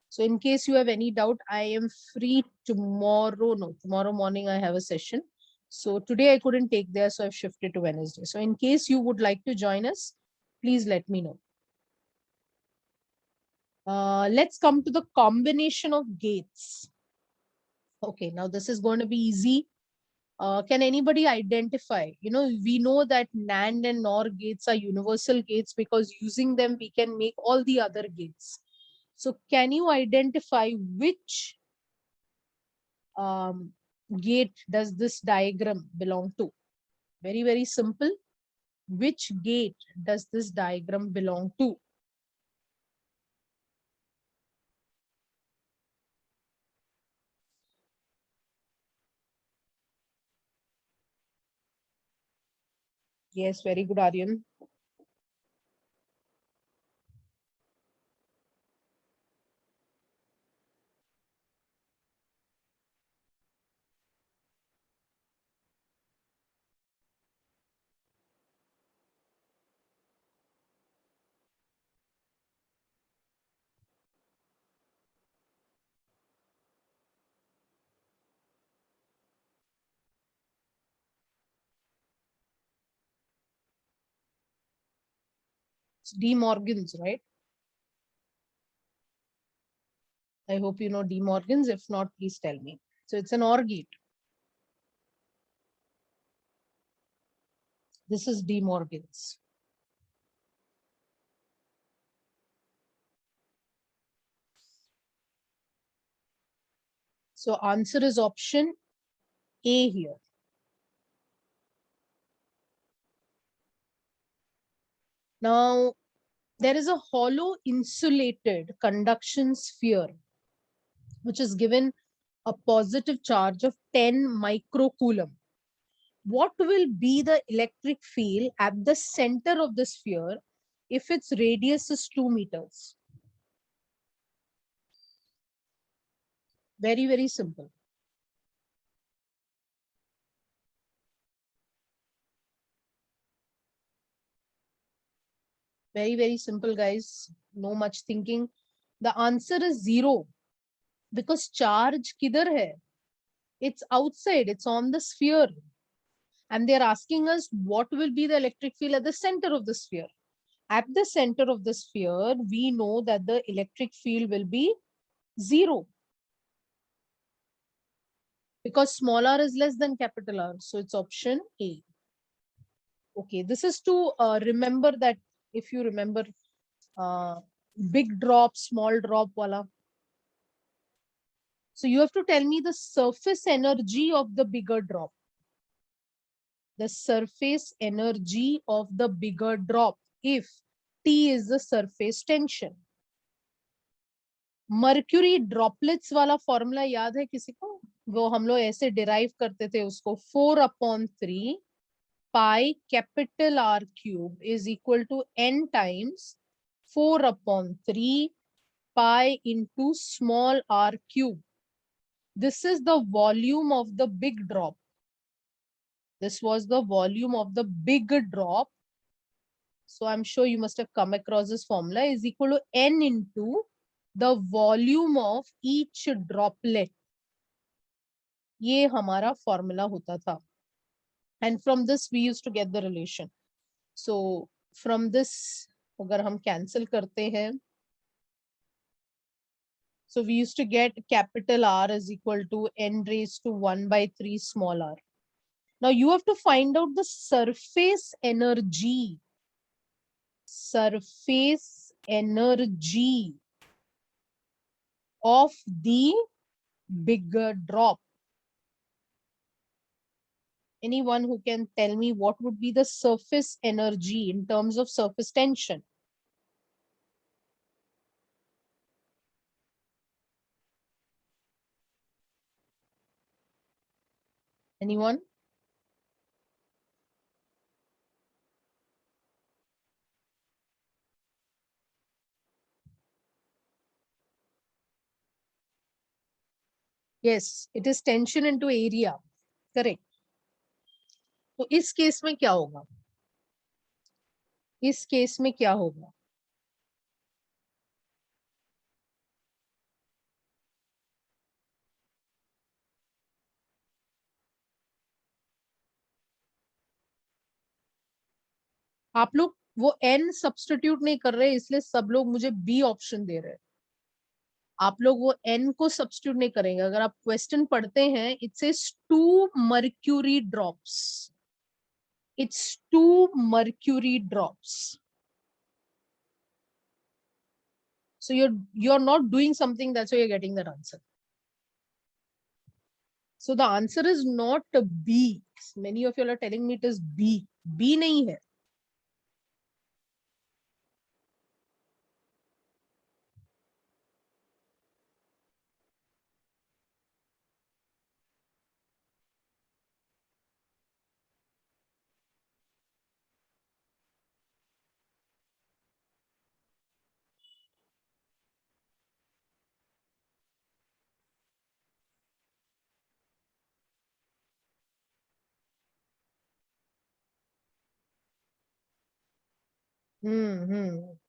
Speaker 1: So in case you have any doubt, I am free tomorrow. No, tomorrow morning I have a session. So today I couldn't take there, so I've shifted to Wednesday. So in case you would like to join us, please let me know. Let's come to the combination of gates. Okay, now this is going to be easy. Can anybody identify? You know, we know that NAND and NOR gates are universal gates because using them we can make all the other gates. So can you identify which gate does this diagram belong to? Very, very simple. Which gate does this diagram belong to? Yes, very good, Aryan. It's De Morgan's, right? I hope you know De Morgan's. If not, please tell me. So it's an OR gate. This is De Morgan's. So answer is option A here. Now, there is a hollow insulated conduction sphere, which is given a positive charge of 10 microcoulomb. what will be the electric field at the center of the sphere if its radius is 2 meters? Very, very simple. Very, very simple, guys. No much thinking. The answer is 0 because charge kidhar hai? It's outside, it's on the sphere. And they're asking us what will be the electric field at the center of the sphere. At the center of the sphere, we know that the electric field will be 0 because small r is less than capital R. So it's option A. Okay, this is to remember that if you remember big drop, small drop wala. So you have to tell me the surface energy of the bigger drop. The surface energy of the bigger drop if T is the surface tension. Mercury droplets वाला formula याद है किसी को? वो हम लोग ऐसे derive करते थे उसको 4/3 pi capital R cube is equal to n times 4/3 pi into small r cube. This is the volume of the big drop. This was the volume of the big drop. So I'm sure you must have come across this formula is equal to n into the volume of each droplet. ये हमारा formula होता था. And from this we used to get the relation. So from this अगर हम cancel करते हैं, so we used to get capital R is equal to n raised to 1/3 small r. Now you have to find out the surface energy. Surface energy of the bigger drop. Anyone who can tell me what would be the surface energy in terms of surface tension? Anyone? Yes, it is tension into area. Correct. तो इस case में क्या होगा? इस case में क्या होगा? आप लोग वो n सब्स्टिट्यूट नहीं कर रहे इसलिए सब लोग मुझे बी ऑप्शन दे रहे हैं. आप लोग वो n को सब्स्टिट्यूट नहीं करेंगे. अगर आप क्वेश्चन पढ़ते हैं it says 2 mercury drops. It's 2 mercury drops. So you're not doing something, that's why you're getting that answer. So the answer is not B. Many of you are telling me it is B. B nahi hai.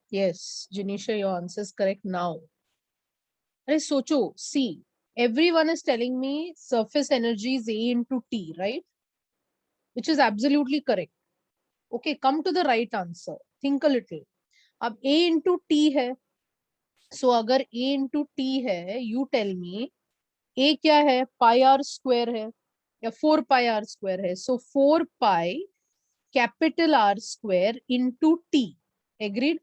Speaker 1: Yes, Janisha, your answer is correct now. Arey socho, see, everyone is telling me surface energy is A into T, right? Which is absolutely correct. Okay, come to the right answer. Think a little. अब A into T है. So अगर A into T है, you tell me A क्या है? Pi r square है या 4 pi r square है. So 4 pi capital R square into T. Agreed?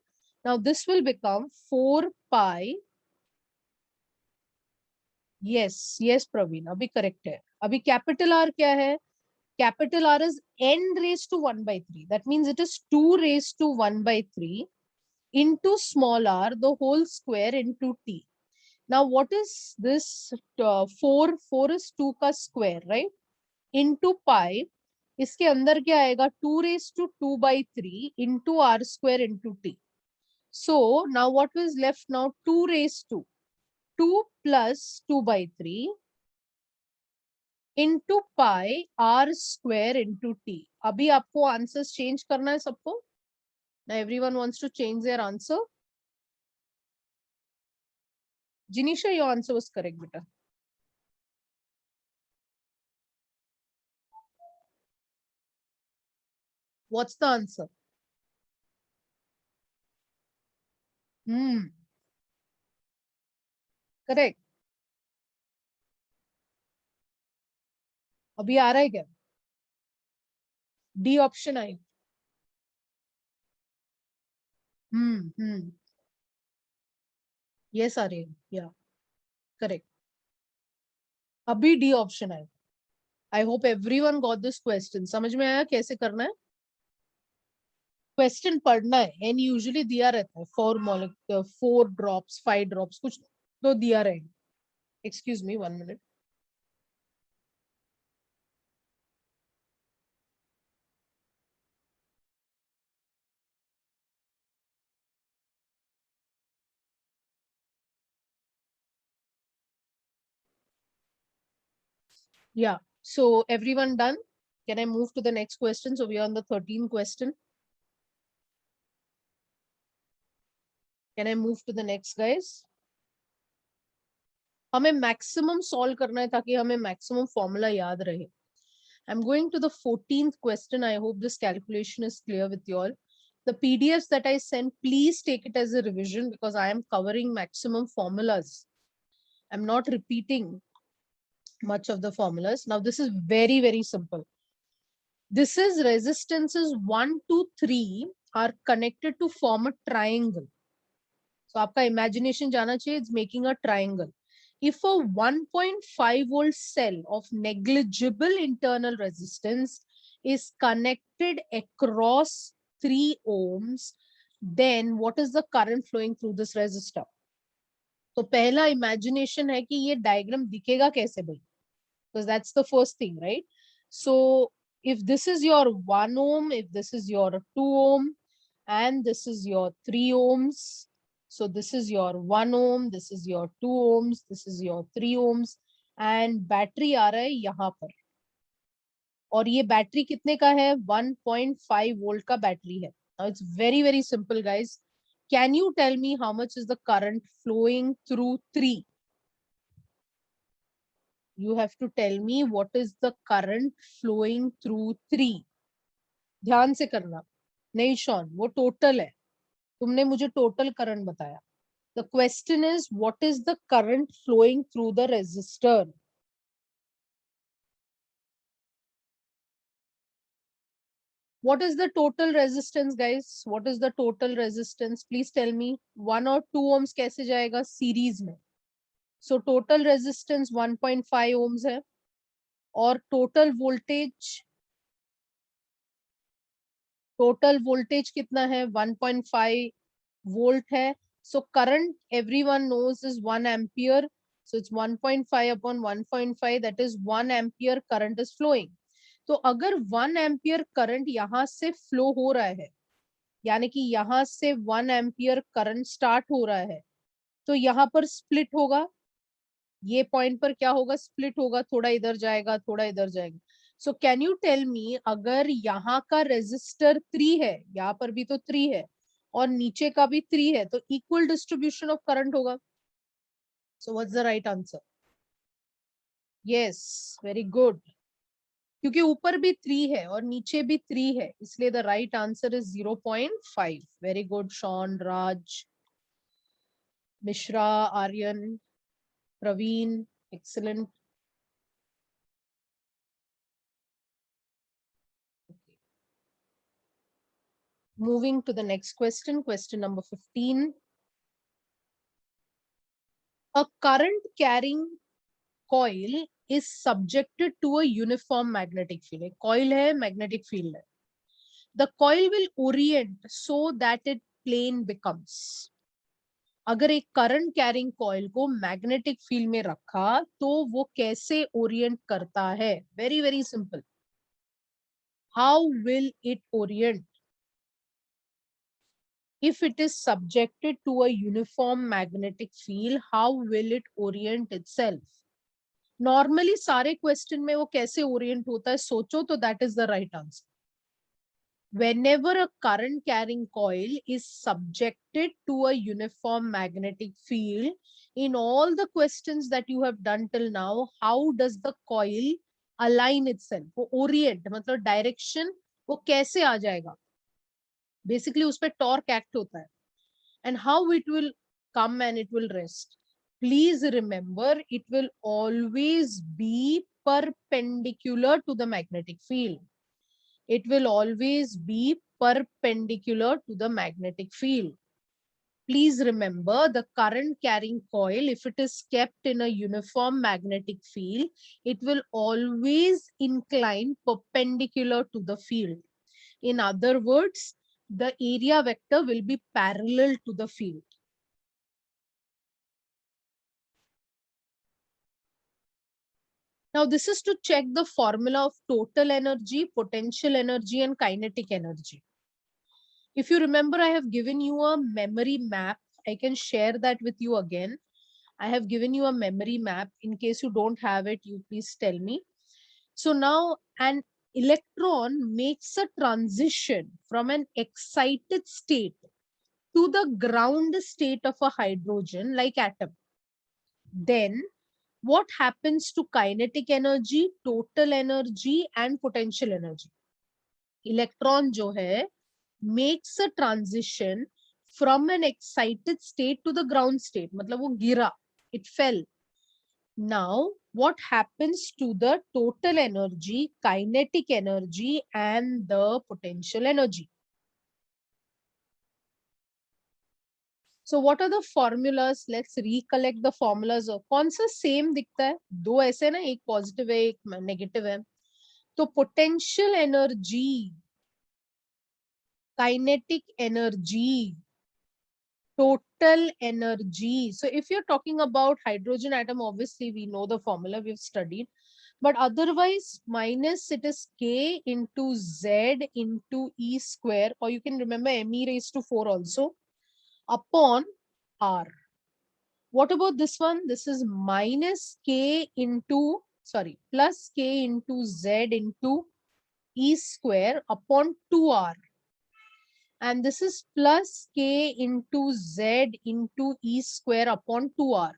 Speaker 1: Now this will become 4 pi. Yes, yes, Praveen. अभी correct है. अभी capital R क्या है? Capital R is n raised to 1/3. That means it is 2 raised to 1/3 into small r, the whole square into T. Now what is this? 4 is 2 ka square, right? Into pi. इसके अंदर क्या आएगा 2^2/3 into r square into t. So now what is left now 2 plus 2/3 into pi r square into t. अभी आपको answers change करना है सबको. Now everyone wants to change their answer. Jinisha, your answer was correct, beta. What's the answer? Correct. अभी आ रहा है क्या? D option आई. Yes आ रही है. या करेक्ट. अभी D option I. I hope everyone got this question. समझ में आया कैसे करना है? क्वेश्चन पढ़ना है. एंड यूजुअली दिया रहता है 4 ड्रॉप्स 5 ड्रॉप्स कुछ तो दिया रहेगा. Excuse me 1 minute. Yeah. So everyone done? Can I move to the next question? So we are on the 13th question. Can I move to the next, guys? हमें maximum solve करना है ताकि हमें maximum formula याद रहे. I'm going to the 14th question. I hope this calculation is clear with you all. The PDFs that I sent, please take it as a revision because I am covering maximum formulas. I'm not repeating much of the formulas. Now this is very, very simple. This is resistances 1, 2, 3 are connected to form a triangle. So आपका imagination जाना चाहिए. It's making a triangle. If a 1.5 volt cell of negligible internal resistance is connected across 3 ohms, then what is the current flowing through this resistor? तो पहला imagination है कि ये diagram दिखेगा कैसे भाई? Because that's the first thing, right? So if this is your 1 ohm, if this is your 2 ohm, and this is your 3 ohms, so this is your 1 ohm, this is your 2 ohms, this is your 3 ohms, and battery आ रहा है यहाँ पर. और ये battery कितने का है? 1.5 volt का बैटरी है. Now it's very, very simple, guys. Can you tell me how much is the current flowing through 3? You have to tell me what is the current flowing through 3. ध्यान से करना. नहीं Shawn, वो total है. तुमने मुझे total current बताया. The question is, what is the current flowing through the resistor? What is the total resistance, guys? What is the total resistance? Please tell me. 1 और 2 ohms कैसे जाएगा? सीरीज में. So total resistance 1.5 ohms है. और total voltage कितना है? 1.5 volt है. So current everyone knows is 1 ampere. So it's 1.5 upon 1.5, that is 1 ampere current is flowing. तो अगर 1 ampere current यहाँ से flow हो रहा है, यानी कि यहाँ से 1 ampere current start हो रहा है, तो यहाँ पर split होगा. ये पॉइंट पर क्या होगा? स्प्लिट होगा. थोड़ा इधर जाएगा, थोड़ा इधर जाएगा. So can you tell me, अगर यहाँ का रेजिस्टर 3 है, यहाँ पर भी तो 3 है और नीचे का भी 3 है, तो इक्वल डिस्ट्रीब्यूशन ऑफ करंट होगा. So what's the right answer? Yes, very good. क्योंकि ऊपर भी 3 है और नीचे भी 3 है, इसलिए the right answer is 0.5. Very good Shawn, Raj, Mishra, Aryan, Praveen, excellent. Moving to the next question, question number 15. A current carrying coil is subjected to a uniform magnetic field. A coil है, magnetic field है. The coil will orient so that it plane becomes. अगर एक current carrying coil को magnetic field में रखा तो वो कैसे ओरिएंट करता है? Very very simple. how will it orient? If it is subjected to a uniform magnetic field, how will it orient itself? Normally सारे क्वेश्चन में वो कैसे ओरिएंट होता है सोचो तो that is the right answer. Whenever a current carrying coil is subjected to a uniform magnetic field, in all the questions that you have done till now, how does the coil align itself? वो orient मतलब direction वो कैसे आ जाएगा? Basically उस पे torque act होता है. And how it will come and it will rest. Please remember, it will always be perpendicular to the magnetic field. It will always be perpendicular to the magnetic field. Please remember, the current carrying coil, if it is kept in a uniform magnetic field, it will always incline perpendicular to the field. In other words, the area vector will be parallel to the field. Now, this is to check the formula of total energy, potential energy, and kinetic energy. If you remember, I have given you a memory map. I can share that with you again. I have given you a memory map. In case you don't have it, you please tell me. So now an electron makes a transition from an excited state to the ground state of a hydrogen like atom. Then what happens to kinetic energy, total energy, and potential energy? Electron जो है makes a transition from an excited state to the ground state. मतलब वो गिरा, it fell. Now, what happens to the total energy, kinetic energy, and the potential energy? So what are the formulas? Let's recollect the formulas. कौन सा same दिखता है? दो ऐसे ना, एक positive है, एक negative है. तो potential energy, kinetic energy, total energy. So if you're talking about hydrogen atom, obviously we know the formula, we've studied. But otherwise, minus it is K into Z into E square, or you can remember ME raised to 4 also, upon R. What about this one? This is minus K into, sorry, plus K into Z into E square upon 2R. And this is plus K into Z into E square upon 2R.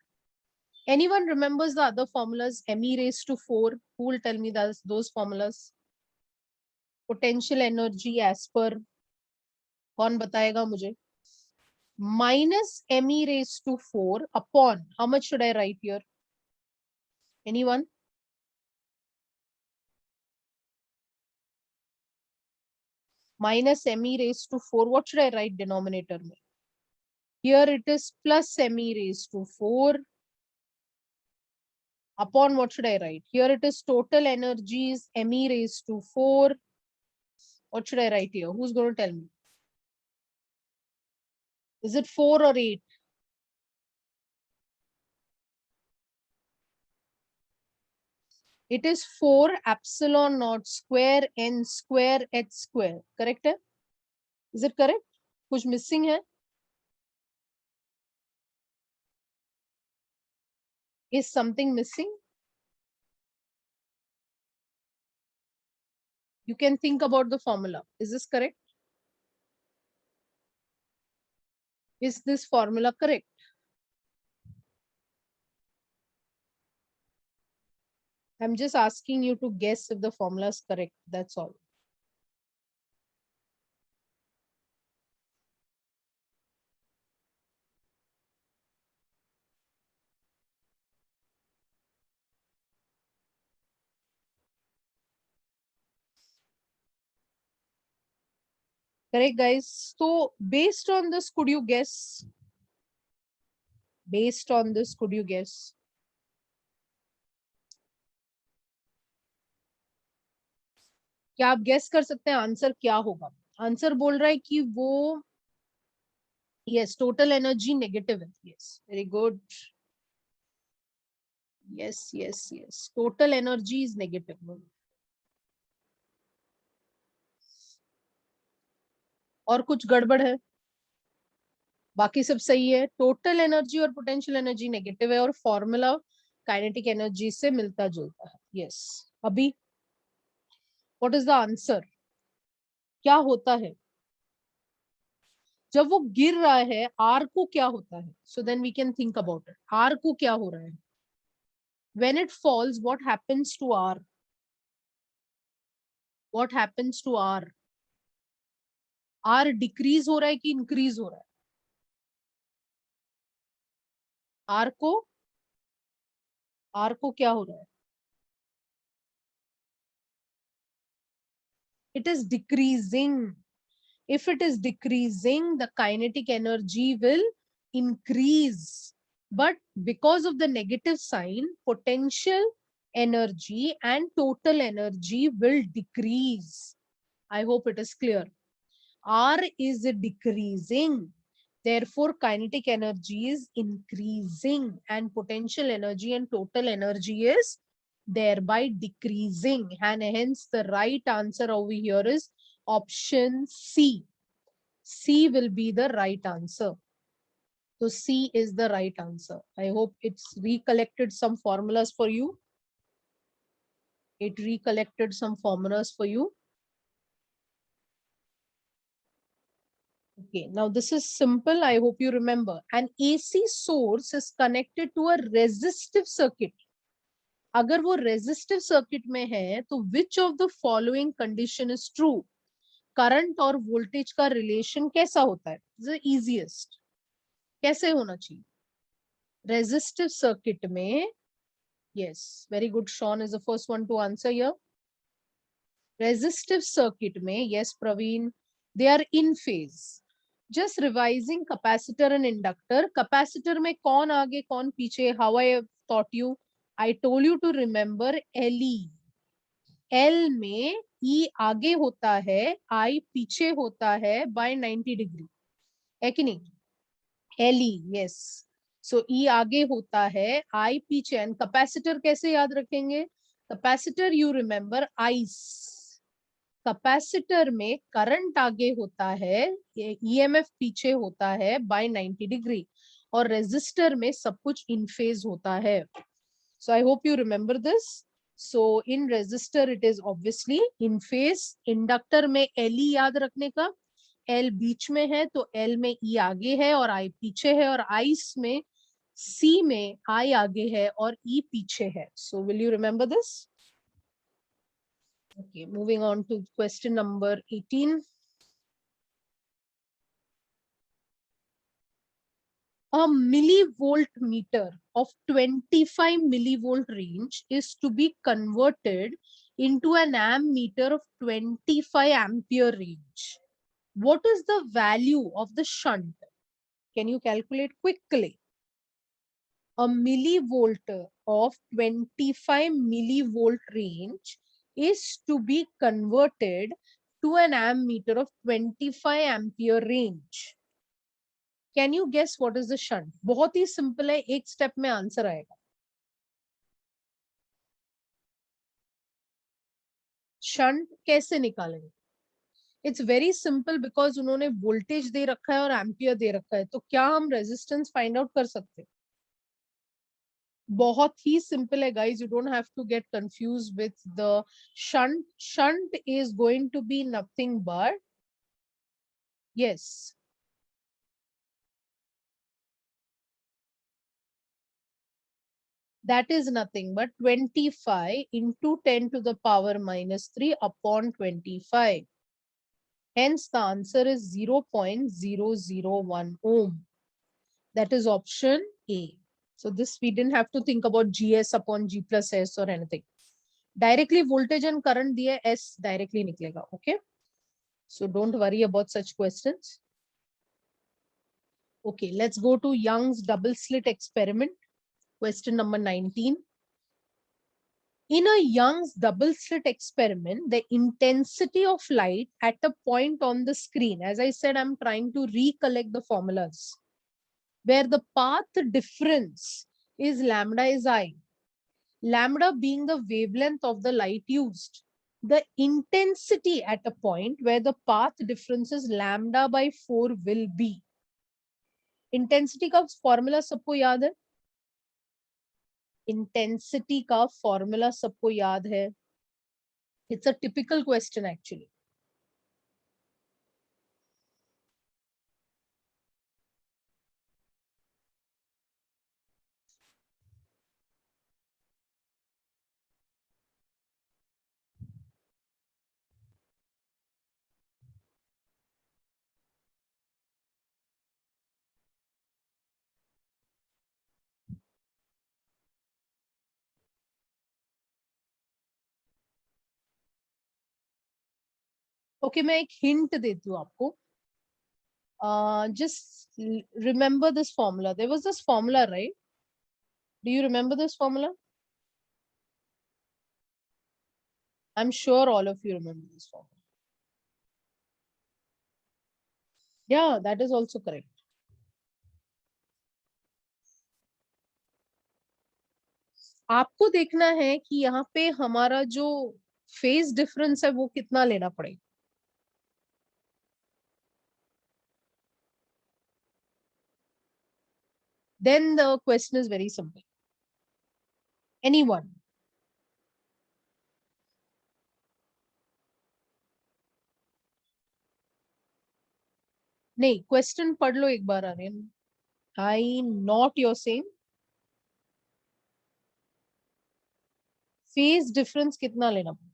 Speaker 1: Anyone remembers the other formulas? ME raised to 4. Who will tell me those formulas? Potential energy as per, कौन बताएगा मुझे? Minus ME raised to 4 upon, how much should I write here? Anyone? Minus ME raised to 4, what should I write denominator में? Here it is plus ME raised to 4 upon, what should I write? Here it is total energy is ME raised to 4. What should I write here? Who's going to tell me? Is it 4 or 8? It is 4 epsilon naught square n square h square. Correct? है? Is it correct? कुछ missing है? Is something missing? You can think about the formula. Is this correct? Is this formula correct? I'm just asking you to guess if the formula is correct. That's all. Correct, guys. So based on this, could you guess? Based on this, could you guess? क्या आप guess कर सकते हैं answer क्या होगा? Answer बोल रहा है कि वो yes, total energy negative है. Yes, very good. Yes. Total energy is negative. और कुछ गड़बड़ है? बाकी सब सही है। टोटल एनर्जी और पोटेंशियल एनर्जी नेगेटिव है और फॉर्मूला काइनेटिक एनर्जी से मिलता जुलता है। यस। अभी व्हाट इज द आंसर? क्या होता है जब वो गिर रहा है? आर को क्या होता है? So then we can think about it. R को क्या हो रहा है? When it falls what happens to R? What happens to R? R decrease हो रहा है कि इंक्रीज हो रहा है? आर को क्या हो रहा है? It is decreasing. If it is decreasing, the kinetic energy will increase. But because of the negative sign, potential energy and total energy will decrease. I hope it is clear. R is decreasing. Therefore, kinetic energy is increasing and potential energy and total energy is thereby decreasing. And hence the right answer over here is option C. C will be the right answer. So C is the right answer. I hope it's recollected some formulas for you. It recollected some formulas for you. Okay, now this is simple. I hope you remember. An AC source is connected to a resistive circuit. अगर वो resistive circuit में है, तो which of the following condition is true? Current और voltage का relation कैसा होता है? The easiest. कैसे होना चाहिए? रेजिस्टिव सर्किट में, yes, very good. Sean is the first one to answer here. Resistive circuit में, yes, Praveen, they are in phase. Just revising capacitor and inductor. Capacitor में कौन आगे कौन पीछे? How I have taught you. I told you to remember LE. L में E आगे होता है, I पीछे होता है by 90 डिग्री, है कि नहीं? LE, yes. So E आगे होता है, I पीछे. एंड कैपेसिटर कैसे याद रखेंगे? Capacitor you remember ice. Capacitor में करंट आगे होता है, ईएमएफ पीछे होता है बाय 90 डिग्री, और रेजिस्टर में सब कुछ इन फेज होता है. So I hope you remember this. So in resistor it is obviously in phase. Inductor में एल याद रखने का. एल बीच में है तो एल में ई आगे है और आई पीछे है, और आइस में सी में आई आगे है और ई पीछे है. So will you remember this? Okay, moving on to question number 18. A millivolt meter of 25 millivolt range is to be converted into an ammeter of 25 ampere range. What is the value of the shunt? Can you calculate quickly? A millivolt of 25 millivolt range is to be converted to an ammeter of 25 ampere range. Can you guess what is the shunt? बहुत ही simple है, एक step में answer आएगा. Shunt कैसे निकालेंगे? It's very simple because उन्होंने voltage दे रखा है और ampere दे रखा है, तो क्या हम resistance find out कर सकते हैं? बहुत ही simple है guys, you don't have to get confused with the shunt. Shunt is going to be nothing but, yes, that is nothing but 25 into 10 to the power minus 3 upon 25. Hence the answer is 0.001 ohm. That is option A. So this we didn't have to think about GS upon G plus S or anything. Directly voltage and current diye, S directly niklega. Okay. So don't worry about such questions. Okay, let's go to Young's double slit experiment. Question number 19. In a Young's double slit experiment, the intensity of light at a point on the screen, as I said, I'm trying to recollect the formulas, where the path difference is lambda is I. Lambda being the wavelength of the light used. the intensity at a point where the path difference is lambda by 4 will be. Intensity का formula सबको याद है? Intensity का formula सबको याद है? It's a typical question actually. Okay, मैं एक hint देती हूँ आपको. Just remember this formula. There was this formula, right? Do you remember this formula? I'm sure all of you remember this formula. Yeah, that is also correct. आपको देखना है कि यहाँ पे हमारा जो फेज डिफरेंस है वो कितना लेना पड़ेगा. Then the question is very simple. Anyone? नहीं, क्वेश्चन पढ़ लो एक बार. Aryan, I not your same. Phase difference कितना लेना पड़ेगा?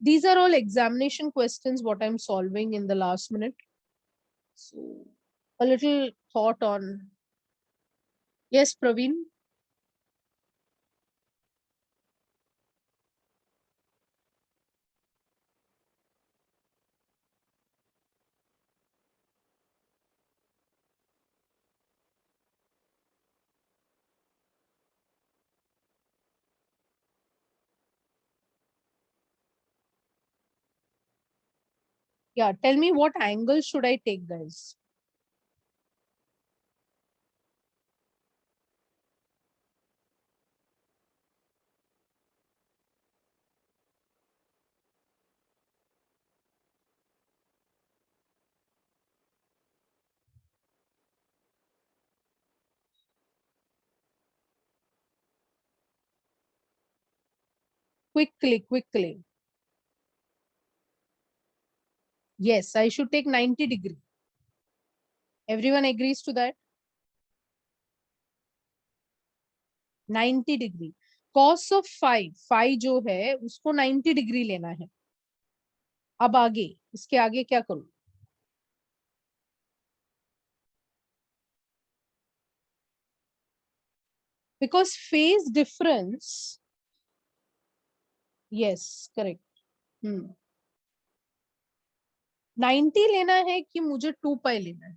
Speaker 1: These are all examination questions what I'm solving in the last minute. So a little thought on. Yes, Praveen. Yeah, tell me what angle should I take, guys? Quickly, quickly. Yes, I should take 90 degree. Everyone agrees to that? 90 degree. Cos of phi जो है उसको 90 degree लेना है. अब आगे, इसके आगे क्या करूं? Because phase difference. Yes, correct. 90 लेना है कि मुझे 2 पाई लेना है?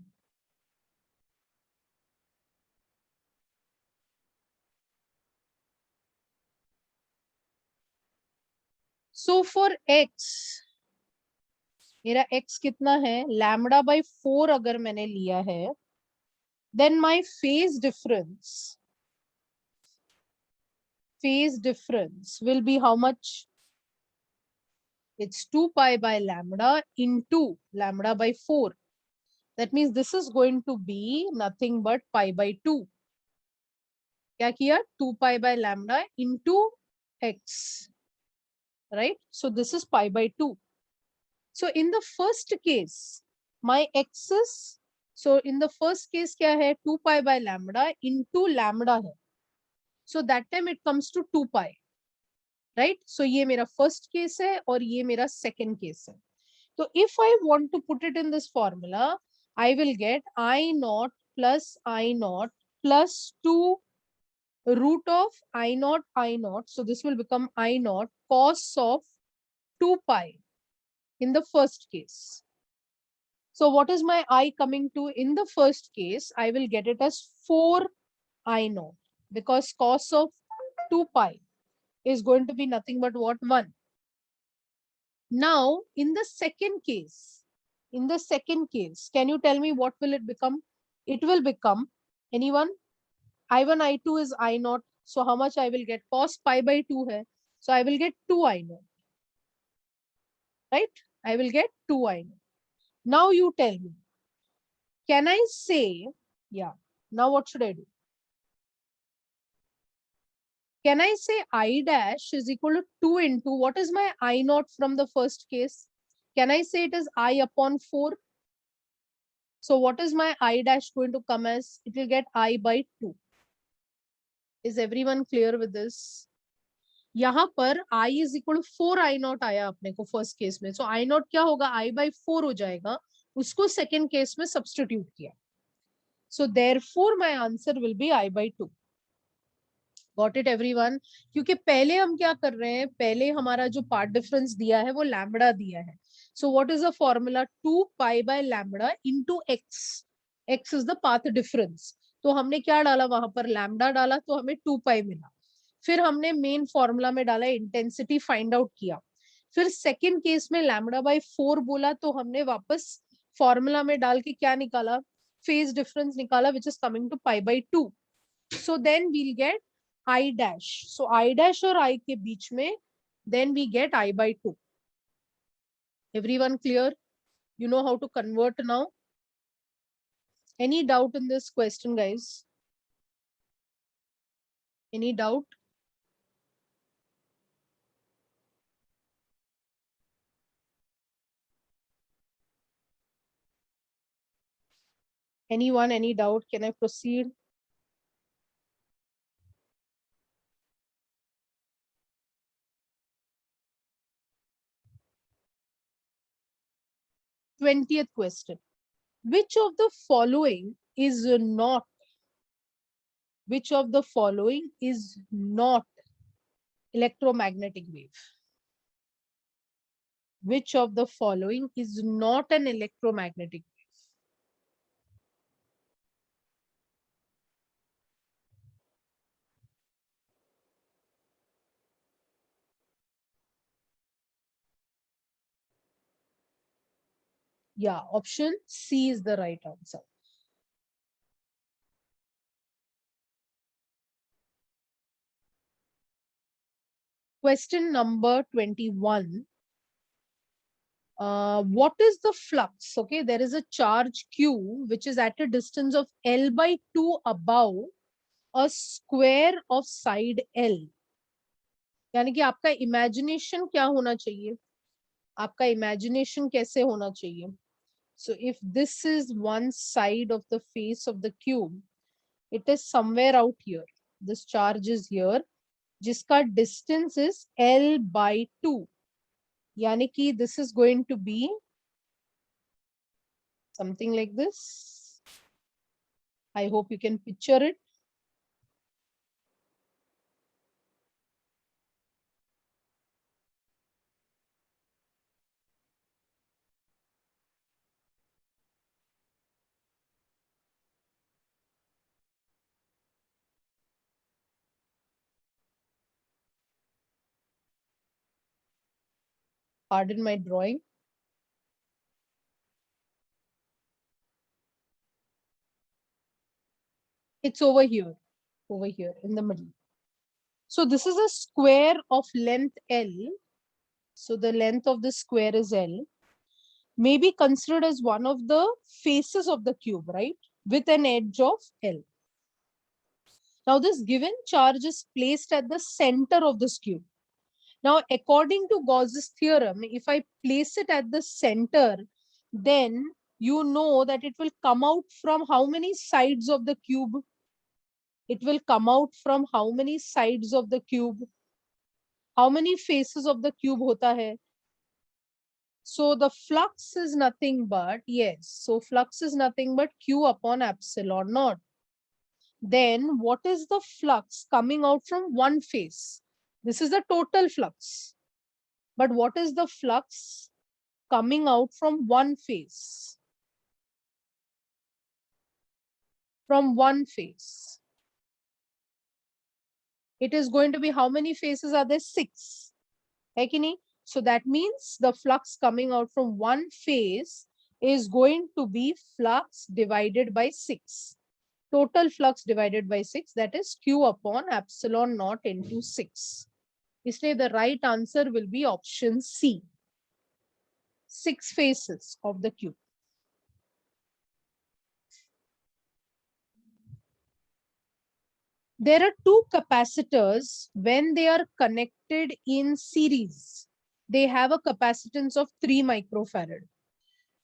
Speaker 1: So for x, मेरा x कितना है? लैम्बडा बाई 4 अगर मैंने लिया है, then my phase difference will be how much? It's 2 pi by lambda into lambda by 4. That means this is going to be nothing but pi by 2. क्या किया? 2 pi by lambda into x. Right? So this is pi by 2. So in the first case, my x is, so in the first case क्या है? 2 pi by lambda into lambda है. So that time it comes to 2 pi. Right? So ये मेरा first case है और ये मेरा second case है. So if I want to put it in this formula, I will get I naught plus I naught plus 2 root of I naught I naught. So this will become I naught cos of 2 pi in the first case. So what is my I coming to in the first case? I will get it as 4 I naught because cos of 2 pi is going to be nothing but what? 1. Now, in the second case, can you tell me what will it become? It will become, anyone? I1, I2 is I naught. So how much I will get? Cos pi by 2 hai. So I will get 2 I naught. Right? I will get 2 I naught. Now you tell me, can I say, yeah, now what should I do? Can I say I dash is equal to 2 into what is my I naught from the first case? Can I say it is I upon 4? So what is my I dash going to come as? It will get I by 2. Is everyone clear with this? यहाँ पर I is equal to 4 I naught आया अपने को first case में. So I naught क्या होगा? I by 4 हो जाएगा. उसको सेकेंड केस में सब्स्टिट्यूट किया. So therefore my answer will be I by 2. Got it everyone? क्योंकि पहले हम क्या कर रहे हैं? पहले हमारा जो पार्ट डिफरेंस दिया है वो लैम्बडा दिया है. So what is the formula? 2 pi by lambda into x. X is the path difference. तो हमने क्या डाला वहां पर? लैम्बडा डाला तो हमें 2 पाई मिला. फिर हमने मेन फॉर्मूला में डाला, इंटेंसिटी फाइंड आउट किया. फिर सेकेंड केस में लैम्बडा बाय 4 बोला तो हमने वापस फॉर्मूला में डाल के क्या निकाला? फेज डिफरेंस निकाला, which is coming to pi by 2. So then we'll get I dash. So I dash और I के बीच में then we get I by 2. Everyone clear? You know how to convert now? Any doubt in this question, guys? Any doubt? Anyone, any doubt? Can I proceed? Twentieth question. Which of the following is not electromagnetic wave? Which of the following is not an electromagnetic wave? Yeah, option C is the right answer. Question number 21. What is the flux? Okay, there is a charge Q which is at a distance of L by 2 above a square of side L. यानी कि आपका imagination क्या होना चाहिए? आपका imagination कैसे होना चाहिए? So if this is one side of the face of the cube, it is somewhere out here. This charge is here, जिसका distance is L by 2. यानी कि this is going to be something like this. I hope you can picture it. Pardon my drawing. It's over here in the middle. So this is a square of length L. So the length of the square is L. May be considered as one of the faces of the cube, right? With an edge of L. Now this given charge is placed at the center of this cube. Now, according to Gauss's theorem, if I place it at the center, then you know that it will come out from how many sides of the cube? It will come out from how many sides of the cube? How many faces of the cube hota hai? So the flux is nothing but, yes, so flux is nothing but Q upon epsilon naught. Then what is the flux coming out from one face? This is the total flux. But what is the flux coming out from one face? From one face. It is going to be, how many faces are there? 6. Hai ki nahi? So that means the flux coming out from one phase is going to be flux divided by 6. Total flux divided by 6, that is Q upon epsilon naught into 6. इसलिए the right answer will be option C. 6 faces of the Q. There are two capacitors when they are connected in series. They have a capacitance of 3 microfarad.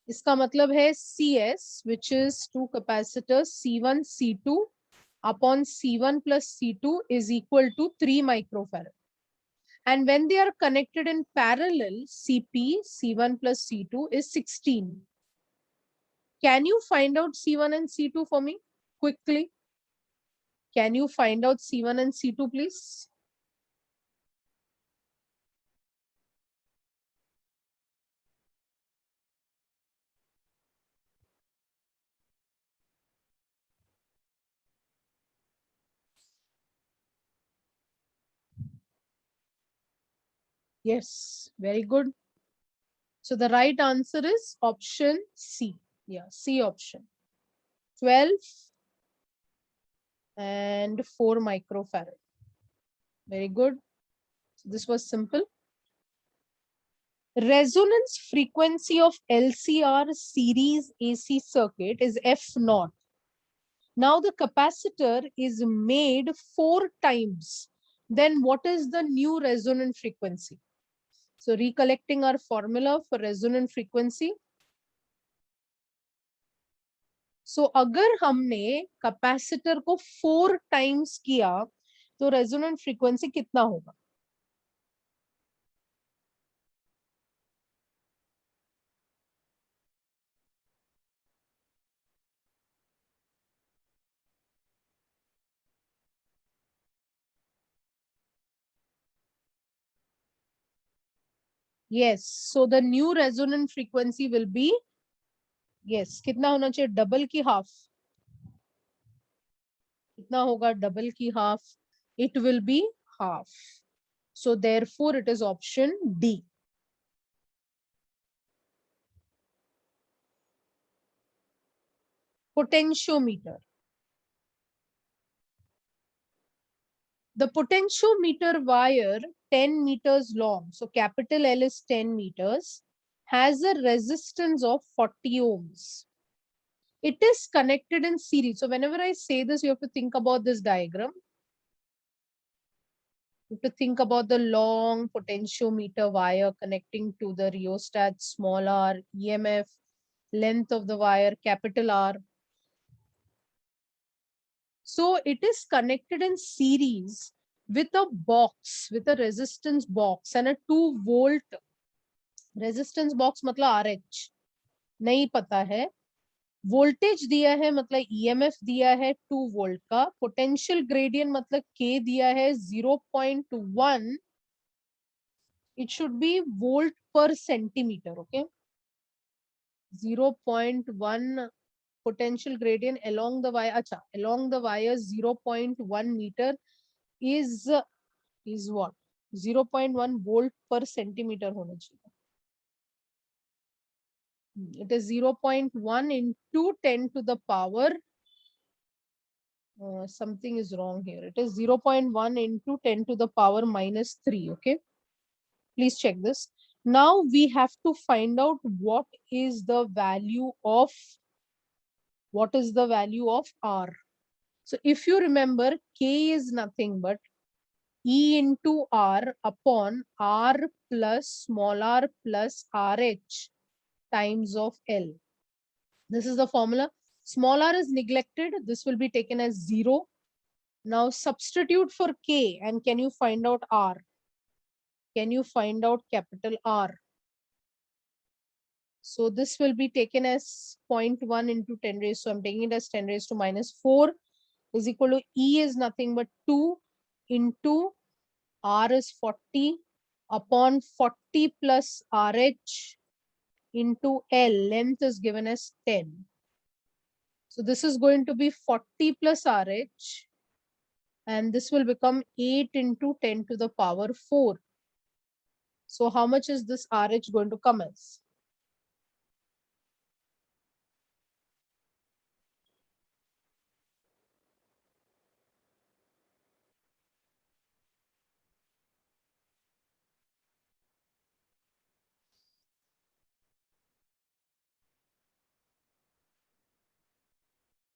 Speaker 1: इसका मतलब है CS, which is two capacitors C1, C2 upon C1 plus C2 is equal to 3 microfarad. And when they are connected in parallel, CP, C1 plus C2 is 16. Can you find out C1 and C2 for me quickly? Can you find out C1 and C2, please? Yes, very good. So the right answer is option C. Yeah, C option. 12 and 4 microfarad. Very good. So this was simple. Resonance frequency of LCR series AC circuit is F0. Now the capacitor is made 4 times. Then what is the new resonant frequency? So recollecting our formula for resonant frequency. So अगर हमने capacitor को 4 times किया तो resonant frequency कितना होगा? Yes, so the new resonant frequency will be, yes, कितना होना चाहिए? डबल की हाफ. कितना होगा डबल की half? It will be half. So therefore it is option D. Potentiometer. The potentiometer wire 10 meters long, so capital L is 10 meters, has a resistance of 40 ohms. It is connected in series. So whenever I say this, you have to think about this diagram. You have to think about the long potentiometer wire connecting to the rheostat, small r, EMF, length of the wire, capital R. So it is connected in series with a box, with a resistance box and a 2 volt resistance box. मतलब RH नहीं पता है. Voltage दिया है मतलब EMF दिया है 2 volt का. पोटेंशियल ग्रेडियंट मतलब के दिया है 0.1. इट शुड बी वोल्ट पर centimetre. Okay, 0.1 potential gradient along the wire. अच्छा, along the wire 0.1 meter is what? 0.1 volt per centimeter होना चाहिए. It is 0.1 into 10 to the power. Something is wrong here. It is 0.1 into 10 to the power minus 3. Okay. Please check this. Now we have to find out what is the value of R. So if you remember, K is nothing but E into R upon R plus small r plus RH times of L. This is the formula. Small r is neglected. This will be taken as 0. Now substitute for K and can you find out R? Can you find out capital R? So this will be taken as 0.1 into 10 raised. So I'm taking it as 10 raised to minus 4 is equal to E is nothing but 2 into R is 40 upon 40 plus RH into L. Length is given as 10. So this is going to be 40 plus RH and this will become 8 into 10 to the power 4. So how much is this RH going to come as?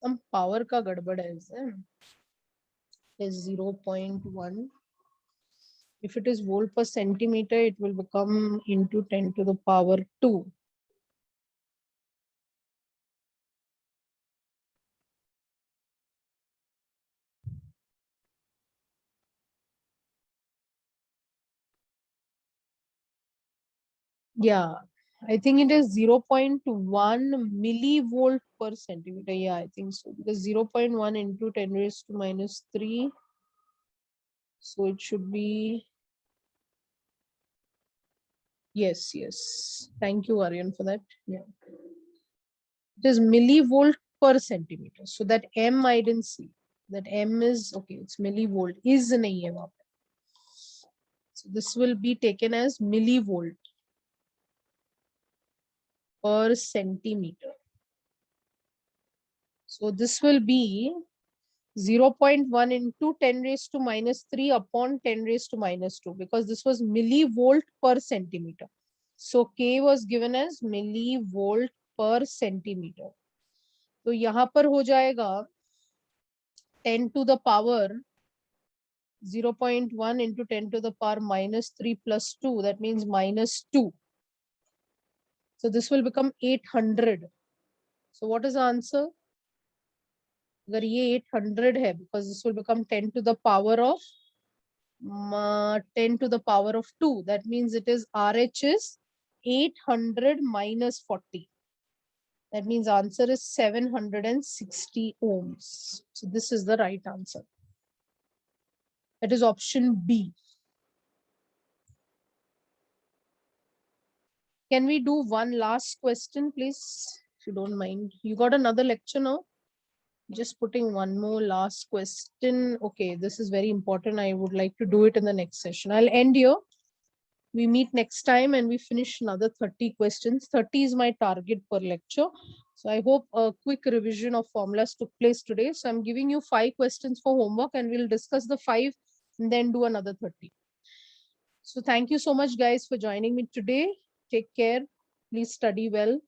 Speaker 1: Some power का गड़बड़ है इसमें. Is 0.1. If it is volt per centimeter, it will become into 10 to the power 2. Yeah, I think it is 0.1 millivolt per centimeter. Yeah, I think so. Because 0.1 into 10 raised to minus 3. So it should be. Yes, yes. Thank you, Aryan, for that. Yeah. It is millivolt per centimeter. So that M I didn't see. That M is okay, it's millivolt. Is nahi hai wahan pe. So this will be taken as millivolt per centimeter. So this will be 0.1 into 10 raised to minus 3 upon 10 raised to minus 2, because this was millivolt per centimeter. So K was given as millivolt per centimeter. तो यहाँ पर हो जाएगा 10 to the power 0.1 into 10 to the power minus 3 plus 2. That means minus 2. So this will become 800. So what is the answer? अगर ये 800 है, because this will become 10 to the power of 10 to the power of 2. That means it is RH is 800 minus 40. That means answer is 760 ohms. So this is the right answer. That is option B. Can we do one last question, please? If you don't mind. You got another lecture now? Just putting one more last question. Okay, this is very important. I would like to do it in the next session. I'll end here. We meet next time and we finish another 30 questions. 30 is my target per lecture. So I hope a quick revision of formulas took place today. So I'm giving you 5 questions for homework and we'll discuss the 5 and then do another 30. So thank you so much, guys, for joining me today. Take care. Please study well.